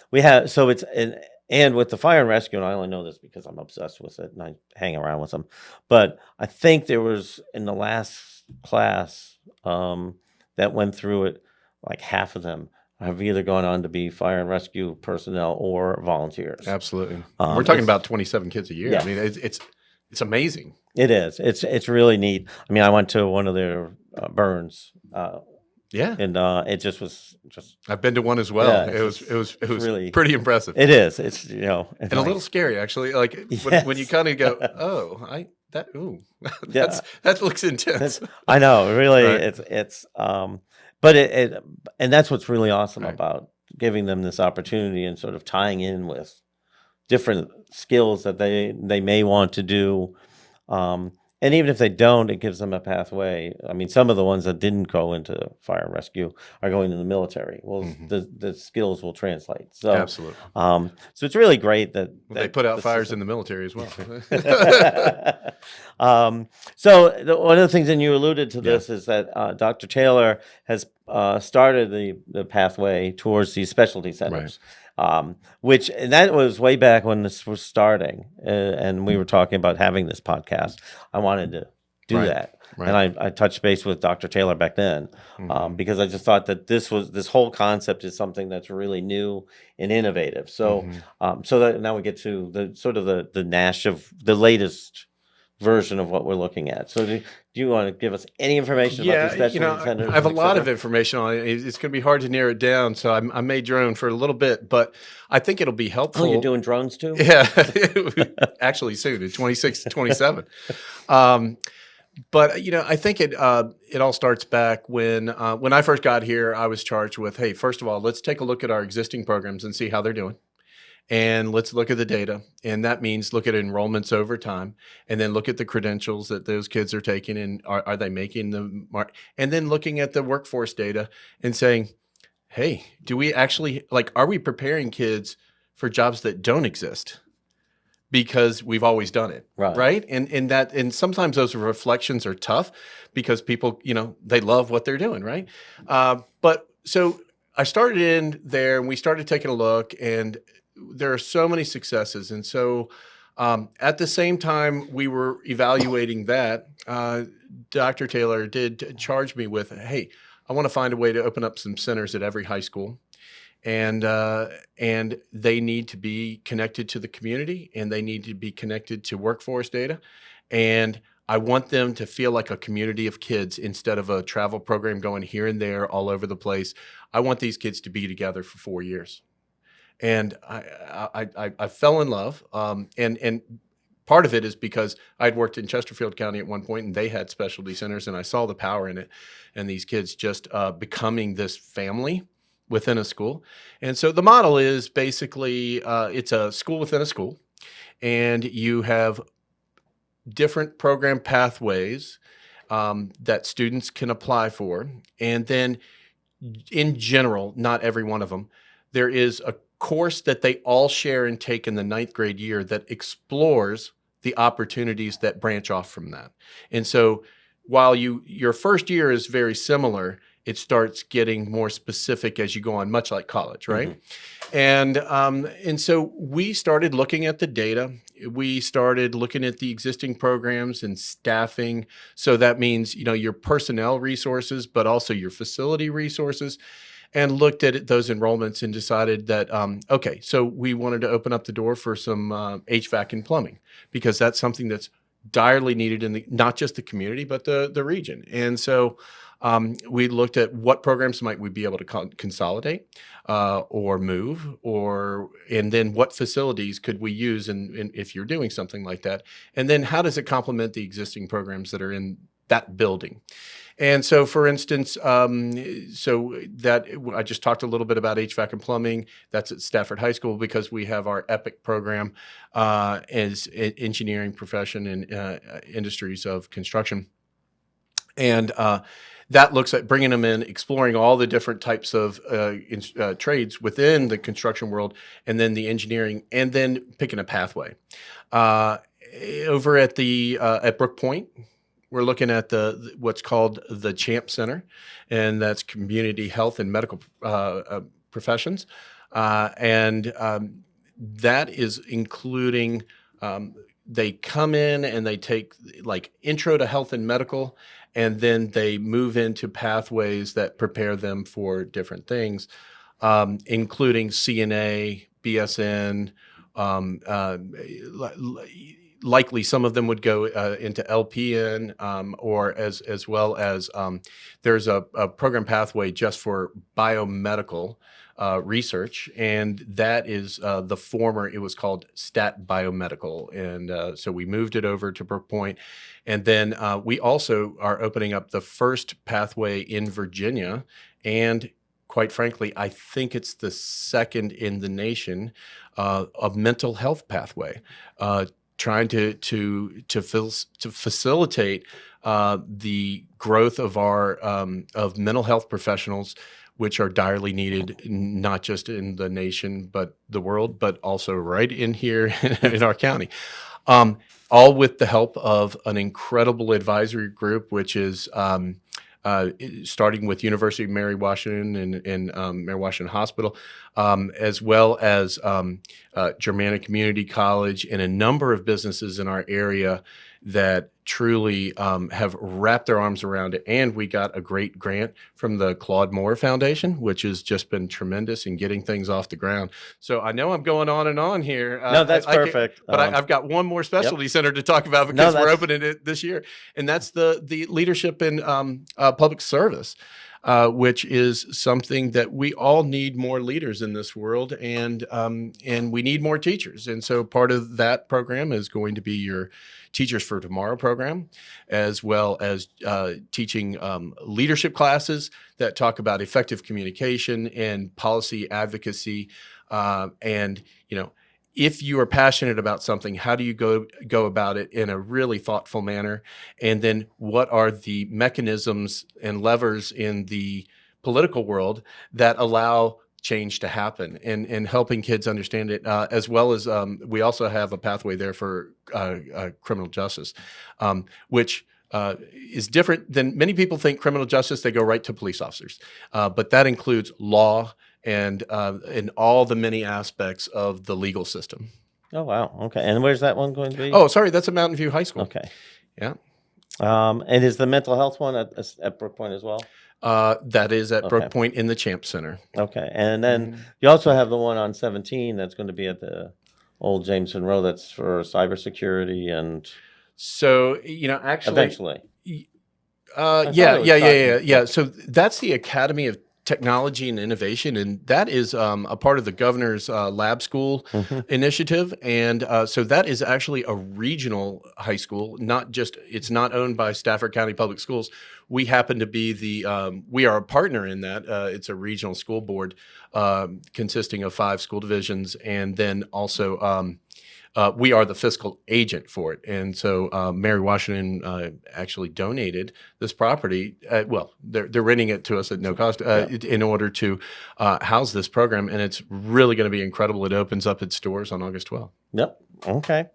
We have so it's and with the fire and rescue, and I only know this because I'm obsessed with it and I hang around with them. But I think there was in the last class that went through it, like half of them have either gone on to be fire and rescue personnel or volunteers. Absolutely. We're talking about 27 kids a year. Yeah. I mean, it's amazing. It is. It's really neat. I mean, I went to one of their burns. And it just was I've been to one as well. Yeah, it was really pretty impressive. It is. It's and a little scary actually. Like when you kind of go, oh, that looks intense. I know, really. Right. It's but it and that's what's really awesome about giving them this opportunity and sort of tying in with different skills that they may want to do. And even if they don't, it gives them a pathway. I mean, some of the ones that didn't go into fire and rescue are going to the military. Well, the skills will translate. So, Absolutely. So it's really great that They put out fires in the military as well. One of the things, and you alluded to this, is that Dr. Taylor has started the pathway towards these specialty centers. Which, and that was way back when this was starting, and we were talking about having this podcast. I wanted to do that, and I touched base with Dr. Taylor back then, because I just thought that this whole concept is something that's really new and innovative. So, so that now we get to the sort of the Nash of the latest version of what we're looking at. So do you want to give us any information about these specialty centers? I have a lot of information on it. It's going to be hard to narrow it down, so I may drone for a little bit, but I think it'll be helpful. Oh, you're doing drones too? Yeah, actually soon, in 26, 27. But I think it all starts back when I first got here. I was charged with, hey, first of all, let's take a look at our existing programs and see how they're doing. And let's look at the data. And that means look at enrollments over time, and then look at the credentials that those kids are taking, and are they making the mark? And then looking at the workforce data and saying, hey, do we actually, are we preparing kids for jobs that don't exist? Because we've always done it, right? And sometimes those reflections are tough because people, they love what they're doing, right? But so I started in there, and we started taking a look, and there are so many successes. And so at the same time we were evaluating that, Dr. Taylor did charge me with, hey, I want to find a way to open up some centers at every high school. And they need to be connected to the community, and they need to be connected to workforce data. And I want them to feel like a community of kids instead of a travel program going here and there all over the place. I want these kids to be together for 4 years. And I fell in love, and part of it is because I'd worked in Chesterfield County at one point, and they had specialty centers, and I saw the power in it, and these kids just becoming this family within a school. And so the model is basically it's a school within a school, and you have different program pathways that students can apply for, and then in general, not every one of them, there is a course that they all share and take in the 9th grade year that explores the opportunities that branch off from that. And so while your first year is very similar, it starts getting more specific as you go on, much like college, right? And so we started looking at the data. We started looking at the existing programs and staffing. So that means, your personnel resources, but also your facility resources. And looked at those enrollments and decided that, okay, so we wanted to open up the door for some HVAC and plumbing, because that's something that's direly needed in not just the community, but the region. And so we looked at what programs might we be able to consolidate or move, and then what facilities could we use in if you're doing something like that. And then how does it complement the existing programs that are in that building? And so, for instance, so that I just talked a little bit about HVAC and plumbing. That's at Stafford High School, because we have our EPIC program as engineering profession and industries of construction. And that looks at bringing them in, exploring all the different types of trades within the construction world, and then the engineering, and then picking a pathway. Over at at Brook Point, we're looking at what's called the CHAMP Center, and that's Community Health and Medical Professions. And that is including, they come in and they take intro to health and medical, and then they move into pathways that prepare them for different things, including CNA, BSN, likely some of them would go into LPN, or as well as there's a program pathway just for biomedical research, and that is the former, it was called Stat Biomedical, and so we moved it over to Brook Point. And then we also are opening up the first pathway in Virginia, and quite frankly, I think it's the second in the nation, of mental health pathway. trying to facilitate the growth of our of mental health professionals, which are direly needed, not just in the nation, but the world, but also right in here in our county. All with the help of an incredible advisory group, which is starting with University of Mary Washington and Mary Washington Hospital, as well as Germanna Community College and a number of businesses in our area that truly have wrapped their arms around it. And we got a great grant from the Claude Moore Foundation, which has just been tremendous in getting things off the ground. So I know I'm going on and on here. No, that's perfect. But I've got one more specialty center to talk about because we're opening it this year. And that's the leadership in public service. Which is something that we all need more leaders in this world, and we need more teachers. And so part of that program is going to be your Teachers for Tomorrow program, as well as teaching leadership classes that talk about effective communication and policy advocacy. And, if you are passionate about something, how do you go about it in a really thoughtful manner? And then what are the mechanisms and levers in the political world that allow change to happen, and helping kids understand it, as well as we also have a pathway there for criminal justice, which is different than many people think. Criminal justice, they go right to police officers, but that includes law and in all the many aspects of the legal system. Oh, wow. Okay. And where's that one going to be? Oh, sorry, that's at Mountain View High School. Okay. Yeah. And is the mental health one at Brook Point as well? That is at Brook Point in the Champ Center. Okay. And then you also have the one on 17 that's going to be at the old Jameson Row. That's for cybersecurity and. So, actually. Eventually. Yeah. So that's the Academy of Technology and Innovation, and that is a part of the governor's lab school initiative. And so that is actually a regional high school, it's not owned by Stafford County Public Schools. We happen to be we are a partner in that. It's a regional school board consisting of 5 school divisions, and then also we are the fiscal agent for it. And so Mary Washington actually donated this property. They're renting it to us at no cost in order to house this program. And it's really going to be incredible. It opens up its doors on August 12th. Yep. Okay.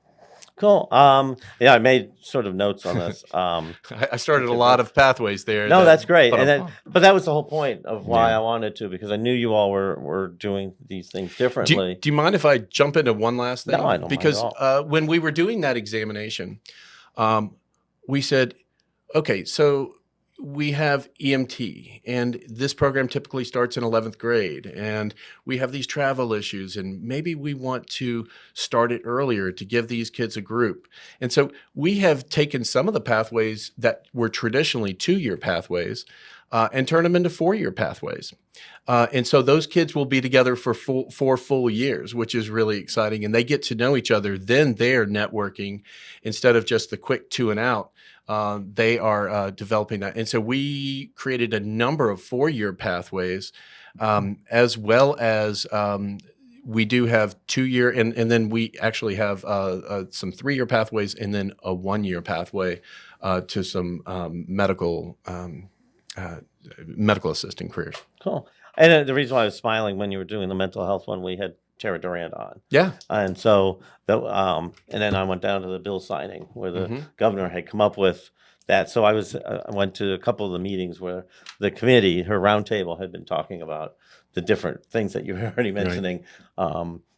Cool. I made sort of notes on this. I started a lot of pathways there. No, that's great. But that was the whole point of why I wanted to, because I knew you all were doing these things differently. Do you mind if I jump into one last thing? No, I don't because mind at all. When we were doing that examination, we said, okay, so we have EMT, and this program typically starts in 11th grade, and we have these travel issues, and maybe we want to start it earlier to give these kids a group. And so we have taken some of the pathways that were traditionally 2-year pathways and turn them into 4-year pathways. And so those kids will be together for 4 full years, which is really exciting, and they get to know each other. Then they're networking instead of just the quick 2 and out. They are developing that. And so we created a number of 4-year pathways, as well as we do have 2-year, and then we actually have some 3-year pathways, and then a 1-year pathway to some medical assistant careers. Cool. And the reason why I was smiling when you were doing the mental health one, we had Tara Durand on. Yeah. And so, and then I went down to the bill signing where the governor had come up with that. So I went to a couple of the meetings where the committee, her roundtable, had been talking about the different things that you were already mentioning,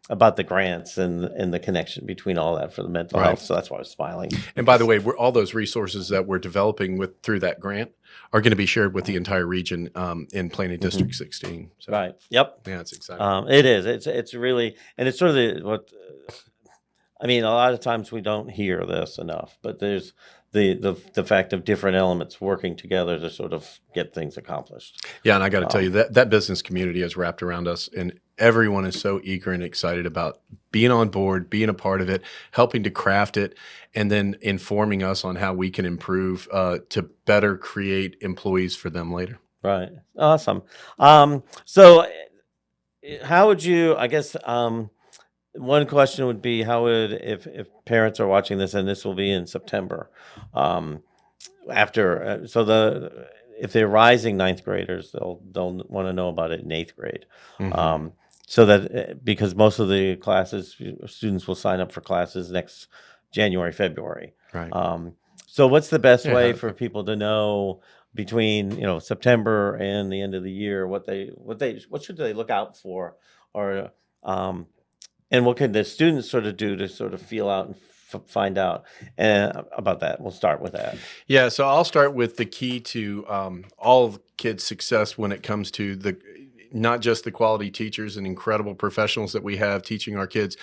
about the grants and the connection between all that for the mental health. So that's why I was smiling. And by the way, all those resources that we're developing through that grant are going to be shared with the entire region in Planning District 16. So, right. Yep. Yeah, it's exciting. It is. It's really, and it's sort of a lot of times we don't hear this enough, but there's the fact of different elements working together to sort of get things accomplished. Yeah, and I got to tell you that business community has wrapped around us, and everyone is so eager and excited about being on board, being a part of it, helping to craft it, and then informing us on how we can improve to better create employees for them later. Right. Awesome. So how would you, I guess, one question would be, how would, if parents are watching this, and this will be in September, um, after, if they're rising ninth graders, they'll want to know about it in eighth grade. Mhm. So that, because most of the classes, students will sign up for classes next January, February. Right. So what's the best Yeah. way for people to know between, September and the end of the year, what should they look out for, or and what can the students sort of do to sort of feel out and find out about that? We'll start with that. Yeah, so I'll start with the key to all of kids' success when it comes to not just the quality teachers and incredible professionals that we have teaching our kids,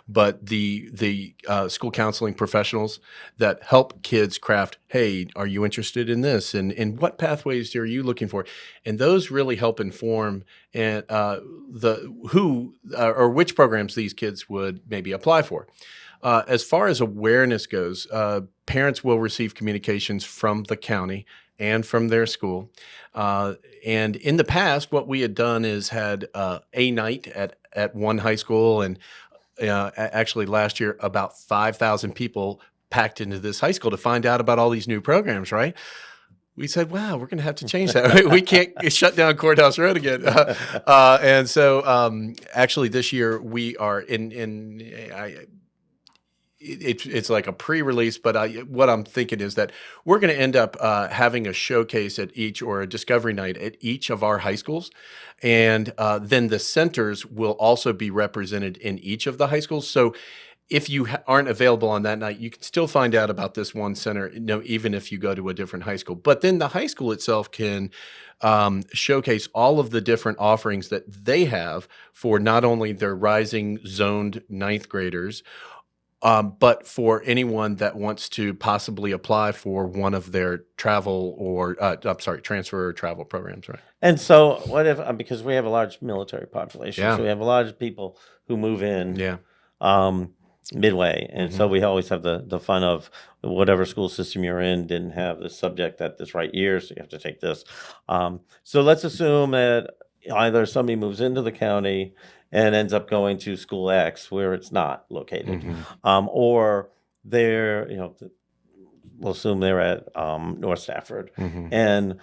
but the school counseling professionals that help kids craft. Hey, are you interested in this? And what pathways are you looking for? And those really help inform and or which programs these kids would maybe apply for. As far as awareness goes, parents will receive communications from the county and from their school. And in the past, what we had done is had a night at one high school, and actually last year, about 5,000 people packed into this high school to find out about all these new programs, right? We said, wow, we're going to have to change that. We can't shut down Courthouse Road again. And so actually this year we are it's like a pre-release, but what I'm thinking is that we're going to end up having a showcase at each, or a discovery night at each of our high schools. And then the centers will also be represented in each of the high schools. So if you aren't available on that night, you can still find out about this one center, even if you go to a different high school. But then the high school itself can showcase all of the different offerings that they have for not only their rising zoned ninth graders, but for anyone that wants to possibly apply for one of their travel or, transfer or travel programs, right? And so, what if, because we have a large military population, Yeah. so we have a lot of people who move in Yeah. midway, and so we always have the fun of whatever school system you're in didn't have this subject at this right year, so you have to take this. So let's assume that either somebody moves into the county and ends up going to school X where it's not located, or they're, we'll assume they're at North Stafford, and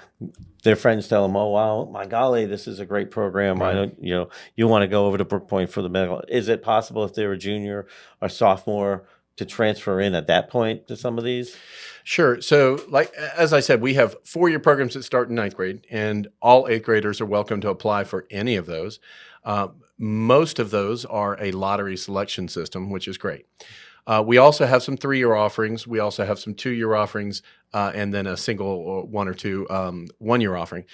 their friends tell them, "Oh, wow, my golly, this is a great program. Why don't you want to go over to Brook Point for the medical?" Is it possible, if they're a junior or sophomore, to transfer in at that point to some of these? Sure. So, like as I said, we have 4-year programs that start in ninth grade, and all eighth graders are welcome to apply for any of those. Most of those are a lottery selection system, which is great. We also have some 3-year offerings. We also have some 2-year offerings, and then a single or 1 or 2 1-year offering.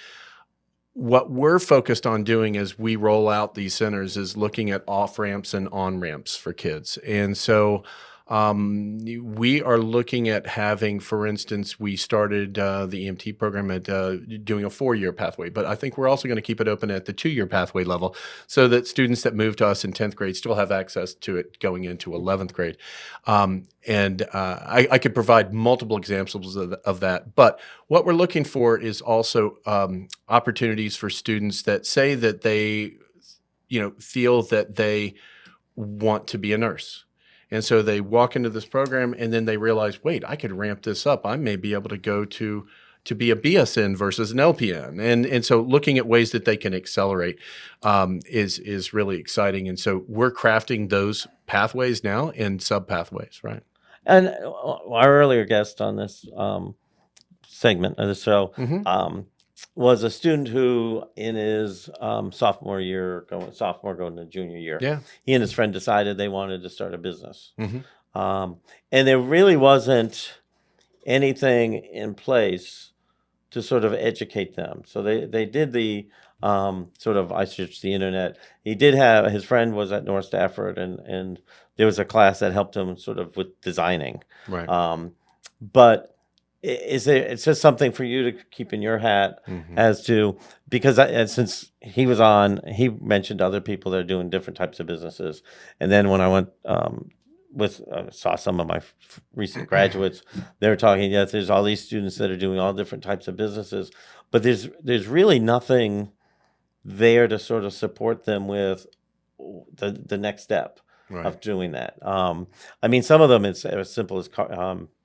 What we're focused on doing as we roll out these centers is looking at off-ramps and on-ramps for kids. And so we are looking at having, for instance, we started the EMT program at doing a 4-year pathway, but I think we're also going to keep it open at the 2-year pathway level, so that students that move to us in 10th grade still have access to it going into 11th grade. And I could provide multiple examples of that. But what we're looking for is also opportunities for students that say that they, feel that they want to be a nurse. And so they walk into this program, and then they realize, wait, I could ramp this up. I may be able to go to be a BSN versus an LPN. And so looking at ways that they can accelerate is really exciting. And so we're crafting those pathways now in sub-pathways, right? And our earlier guest on this segment of the show was a student who, in his sophomore going to junior year, he and his friend decided they wanted to start a business. And there really wasn't anything in place to sort of educate them. So they did the I searched the internet. He did have, his friend was at North Stafford, and there was a class that helped him sort of with designing. Right. But it's just something for you to keep in your hat as to, because since he was on, he mentioned other people that are doing different types of businesses. And then when I went saw some of my recent graduates, they were talking, yes, there's all these students that are doing all different types of businesses, but there's really nothing there to sort of support them with the next step. Right. of doing that. I mean, some of them it's as simple as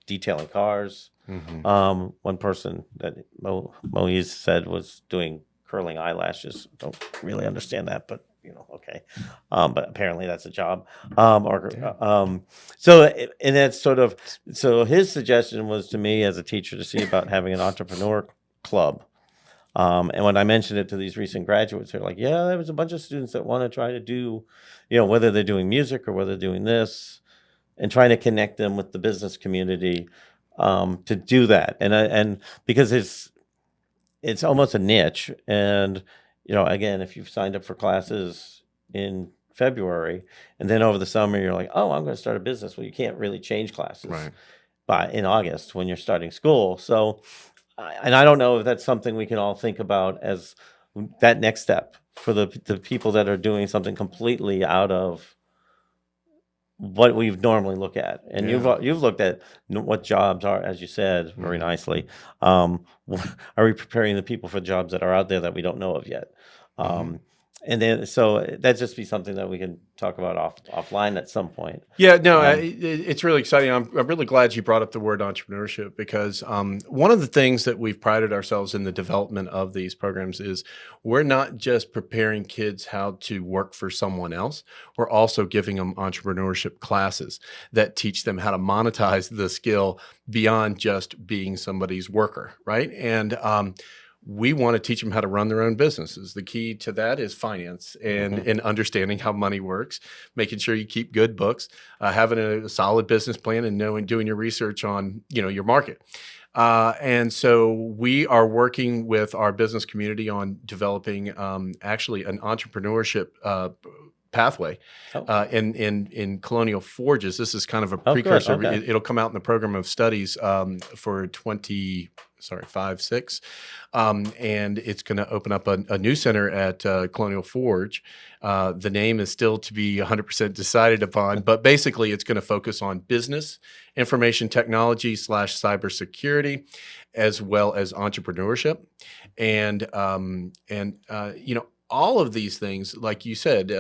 detailing cars. One person that Moiz said was doing curling eyelashes. Don't really understand that, but okay. But apparently that's a job. And that's sort of, so his suggestion was to me as a teacher to see about having an entrepreneur club. And when I mentioned it to these recent graduates, they're like, yeah, there was a bunch of students that want to try to do, whether they're doing music or whether they're doing this, and trying to connect them with the business community to do that. And because it's almost a niche. And, again, if you've signed up for classes in February and then over the summer, you're like, oh, I'm going to start a business. Well, you can't really change classes in August when you're starting school. So, and I don't know if that's something we can all think about as that next step for the people that are doing something completely out of what we've normally look at. And you've looked at what jobs are, as you said very nicely. Are we preparing the people for jobs that are out there that we don't know of yet? And then, so that'd just be something that we can talk about offline at some point. Yeah, no, it's really exciting. I'm really glad you brought up the word entrepreneurship because one of the things that we've prided ourselves in the development of these programs is we're not just preparing kids how to work for someone else. We're also giving them entrepreneurship classes that teach them how to monetize the skill beyond just being somebody's worker, right? And we want to teach them how to run their own businesses. The key to that is finance and understanding how money works, making sure you keep good books, having a solid business plan, and doing your research on your market. And so we are working with our business community on developing actually an entrepreneurship pathway in Colonial Forges. This is kind of a precursor. Okay. It'll come out in the program of studies for 5-6. And it's going to open up a new center at Colonial Forge. The name is still to be 100% decided upon, but basically it's going to focus on business, information technology / cybersecurity, as well as entrepreneurship. And all of these things, like you said,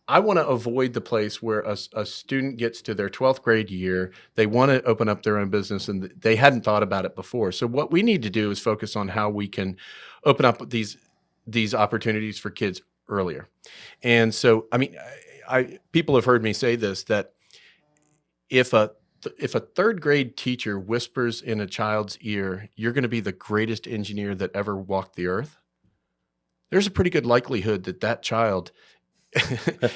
I want to avoid the place where a student gets to their 12th grade year, they want to open up their own business and they hadn't thought about it before. So what we need to do is focus on how we can open up these opportunities for kids earlier. And so, I mean, people have heard me say this, that if a third grade teacher whispers in a child's ear, you're going to be the greatest engineer that ever walked the earth, there's a pretty good likelihood that child,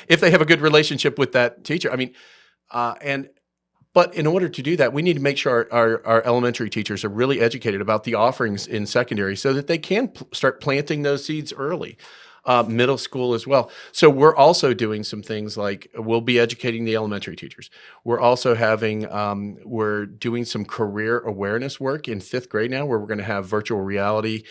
if they have a good relationship with that teacher, I mean, but in order to do that, we need to make sure our elementary teachers are really educated about the offerings in secondary so that they can start planting those seeds early. Middle school as well. So we're also doing some things like we'll be educating the elementary teachers. We're also we're doing some career awareness work in 5th grade now, where we're going to have virtual reality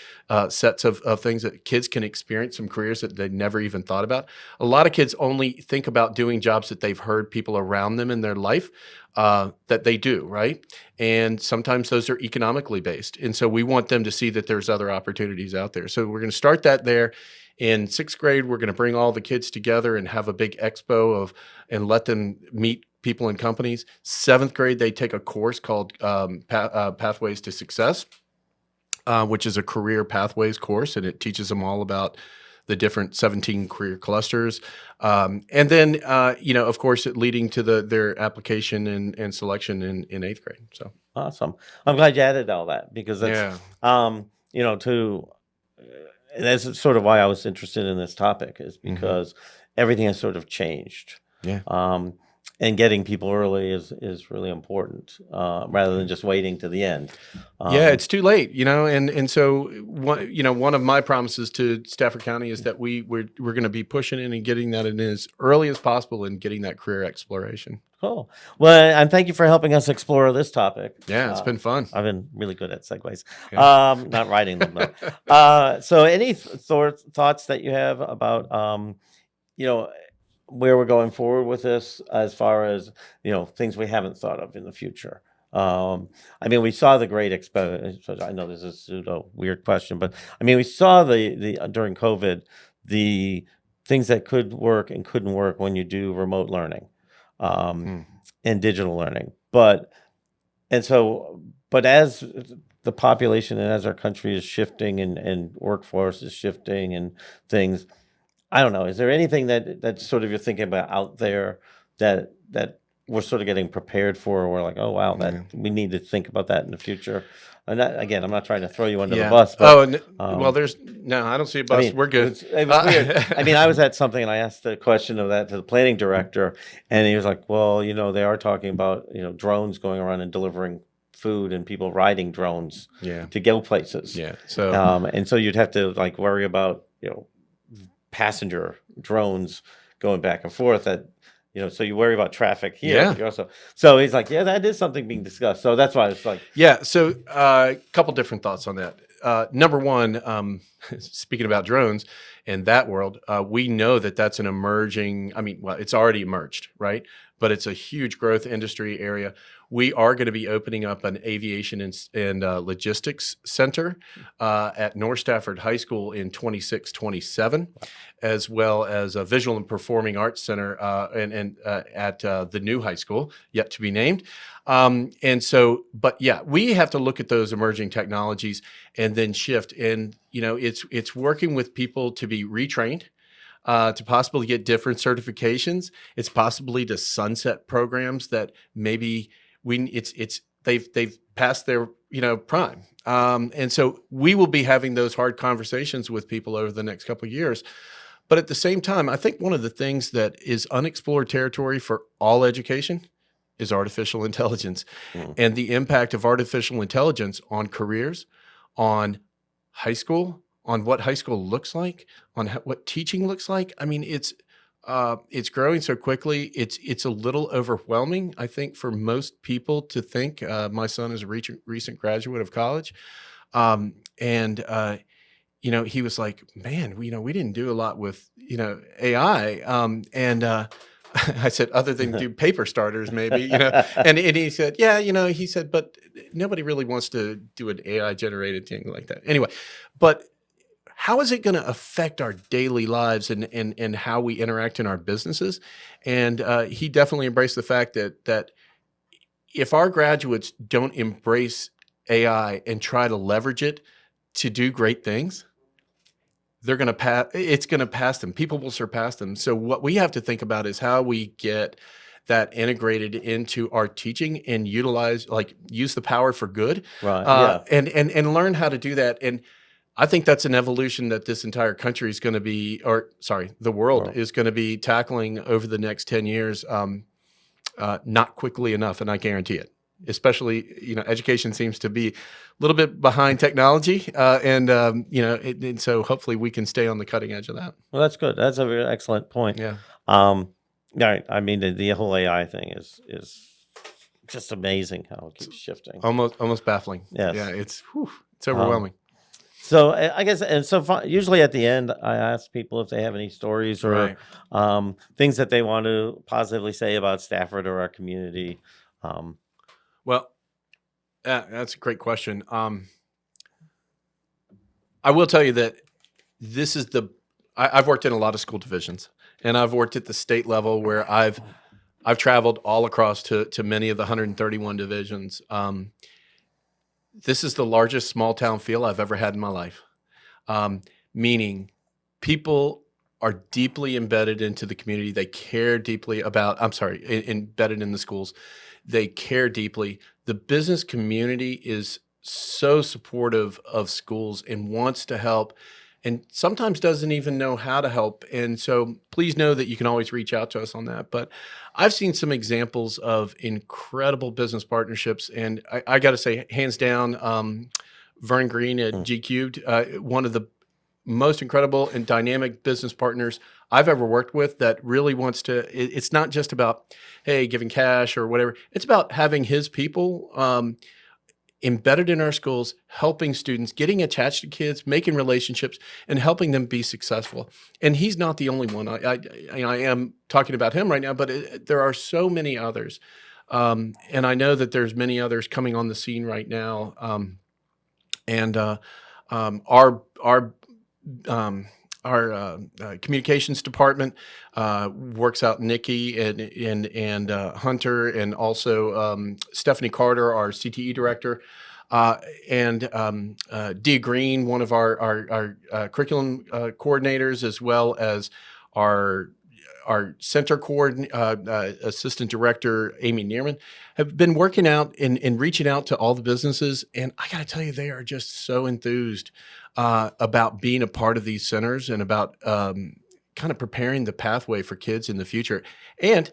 sets of things that kids can experience, some careers that they never even thought about. A lot of kids only think about doing jobs that they've heard people around them in their life that they do, right? And sometimes those are economically based. And so we want them to see that there's other opportunities out there. So we're going to start that there. In 6th grade, we're going to bring all the kids together and have a big expo and let them meet people and companies. 7th grade, they take a course called Pathways to Success, which is a career pathways course, and it teaches them all about the different 17 career clusters. And then, of course, leading to their application and selection in 8th grade. So awesome. I'm glad you added all that because that's, and that's sort of why I was interested in this topic, is because everything has sort of changed. Yeah. And getting people early is really important, rather than just waiting to the end. Yeah, it's too late, and so one of my promises to Stafford County is that we're going to be pushing in and getting that in as early as possible and getting that career exploration. Cool. Well, and thank you for helping us explore this topic. Yeah, it's been fun. I've been really good at segues. Yeah. Not writing them though. So any thoughts that you have about where we're going forward with this, as far as things we haven't thought of in the future? I mean, we saw the Great Expo. I know this is a pseudo weird question, but I mean, we saw the during COVID the things that could work and couldn't work when you do remote learning. and digital learning. But as the population and as our country is shifting and workforce is shifting and things, I don't know. Is there anything that sort of you're thinking about out there that we're sort of getting prepared for? Or we're like, oh wow, that we need to think about that in the future. And that, again, I'm not trying to throw you under the bus, but well, there's no, I don't see a bus. We're good. It was weird. I mean, I was at something and I asked the question of that to the planning director, and he was like, well, they are talking about drones going around and delivering food and people riding drones to go places. Yeah. So and so you'd have to like worry about passenger drones going back and forth. So you worry about traffic here. Yeah. But you're also, so he's like, yeah, that is something being discussed. So that's why it's like, yeah. So a couple different thoughts on that. Number one, speaking about drones in that world, we know that that's an emerging. I mean, well, it's already emerged, right? But it's a huge growth industry area. We are going to be opening up an aviation and logistics center at North Stafford High School in 26-27, as well as a visual and performing arts center and at the new high school, yet to be named. But yeah, we have to look at those emerging technologies and then shift. And it's working with people to be retrained. To possibly get different certifications. It's possibly to sunset programs that maybe they've passed their prime. And so we will be having those hard conversations with people over the next couple of years. But at the same time, I think one of the things that is unexplored territory for all education is artificial intelligence and the impact of artificial intelligence on careers, on high school, on what high school looks like, on what teaching looks like. I mean, it's growing so quickly. It's a little overwhelming, I think, for most people to think. My son is a recent graduate of college, and he was like, "Man, we didn't do a lot with AI," and I said, other than do paper starters, maybe, and he said, yeah, he said, but nobody really wants to do an AI generated thing like that. Anyway, but how is it going to affect our daily lives and how we interact in our businesses? And he definitely embraced the fact that if our graduates don't embrace AI and try to leverage it to do great things, they're going to pass. It's going to pass them. People will surpass them. So what we have to think about is how we get that integrated into our teaching and use the power for good, right? And learn how to do that. And I think that's an evolution that this entire country is going to be, the world is going to be tackling over the next 10 years, not quickly enough, and I guarantee it. Especially, education seems to be a little bit behind technology, and so hopefully we can stay on the cutting edge of that. Well, that's good. That's a very excellent point. Yeah. Yeah. I mean, the whole AI thing is just amazing how it keeps shifting. Almost baffling. Yes. Yeah. It's overwhelming. So I guess, and so usually at the end, I ask people if they have any stories or things that they want to positively say about Stafford or our community. Well, that's a great question. I will tell you that this is I've worked in a lot of school divisions, and I've worked at the state level where I've traveled all across to many of the 131 divisions. This is the largest small town feel I've ever had in my life, meaning people are deeply embedded into the community. They care deeply about, embedded in the schools. They care deeply. The business community is so supportive of schools and wants to help, and sometimes doesn't even know how to help. And so please know that you can always reach out to us on that. But I've seen some examples of incredible business partnerships. And I got to say, hands down, Vern Green at G Cubed, one of the most incredible and dynamic business partners I've ever worked with, that really wants to, it's not just about, hey, giving cash or whatever. It's about having his people embedded in our schools, helping students, getting attached to kids, making relationships, and helping them be successful. And he's not the only one. I am talking about him right now, but there are so many others. And I know that there's many others coming on the scene right now. Our communications department works out Nikki and Hunter, and also Stephanie Carter, our CTE director, and Dee Green, one of our curriculum coordinators, as well as our center assistant director, Amy Neerman, have been working out and reaching out to all the businesses. And I got to tell you, they are just so enthused about being a part of these centers and about kind of preparing the pathway for kids in the future and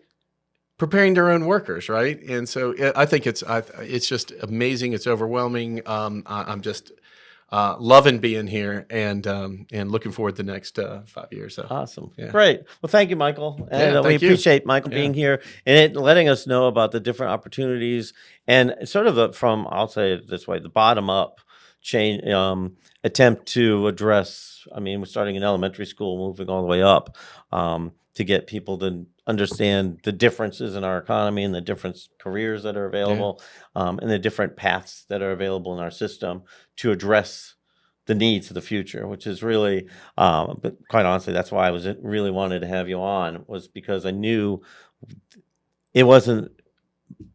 preparing their own workers, right? And so I think it's just amazing. It's overwhelming. I'm just loving being here and looking forward to the next 5 years. So. Awesome. Yeah. Great. Well, thank you, Michael. And we thank you. appreciate Michael being here and letting us know about the different opportunities and sort of from, I'll say it this way, the bottom up change attempt to address, I mean, we're starting in elementary school, moving all the way up to get people to understand the differences in our economy and the different careers that are available and the different paths that are available in our system to address the needs of the future, which is really, but quite honestly, that's why I really wanted to have you on, was because I knew it wasn't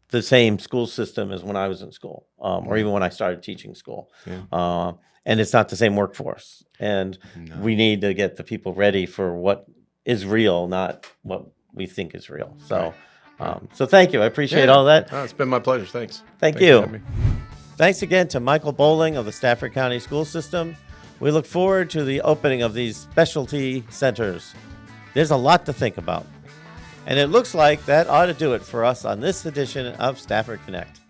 the same school system as when I was in school, or even when I started teaching school. Yeah. And it's not the same workforce. And we need to get the people ready for what is real, not what we think is real. So, so thank you. I appreciate all that. Oh, it's been my pleasure. Thanks. Thanks you. Thanks again to Michael Bolling of the Stafford County School System. We look forward to the opening of these specialty centers. There's a lot to think about. And it looks like that ought to do it for us on this edition of Stafford Connect.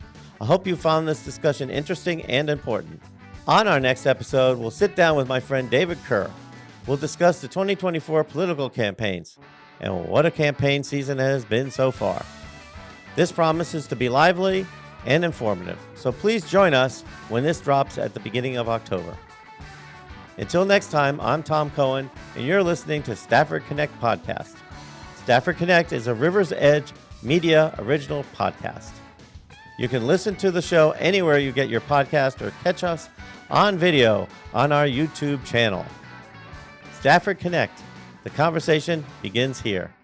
I hope you found this discussion interesting and important. On our next episode, we'll sit down with my friend David Kerr. We'll discuss the 2024 political campaigns and what a campaign season has been so far. This promises to be lively and informative, so please join us when this drops at the beginning of October. Until next time, I'm Tom Cohen, and you're listening to Stafford Connect Podcast. Stafford Connect is a River's Edge Media original podcast. You can listen to the show anywhere you get your podcast or catch us on video on our YouTube channel. Stafford Connect. The conversation begins here.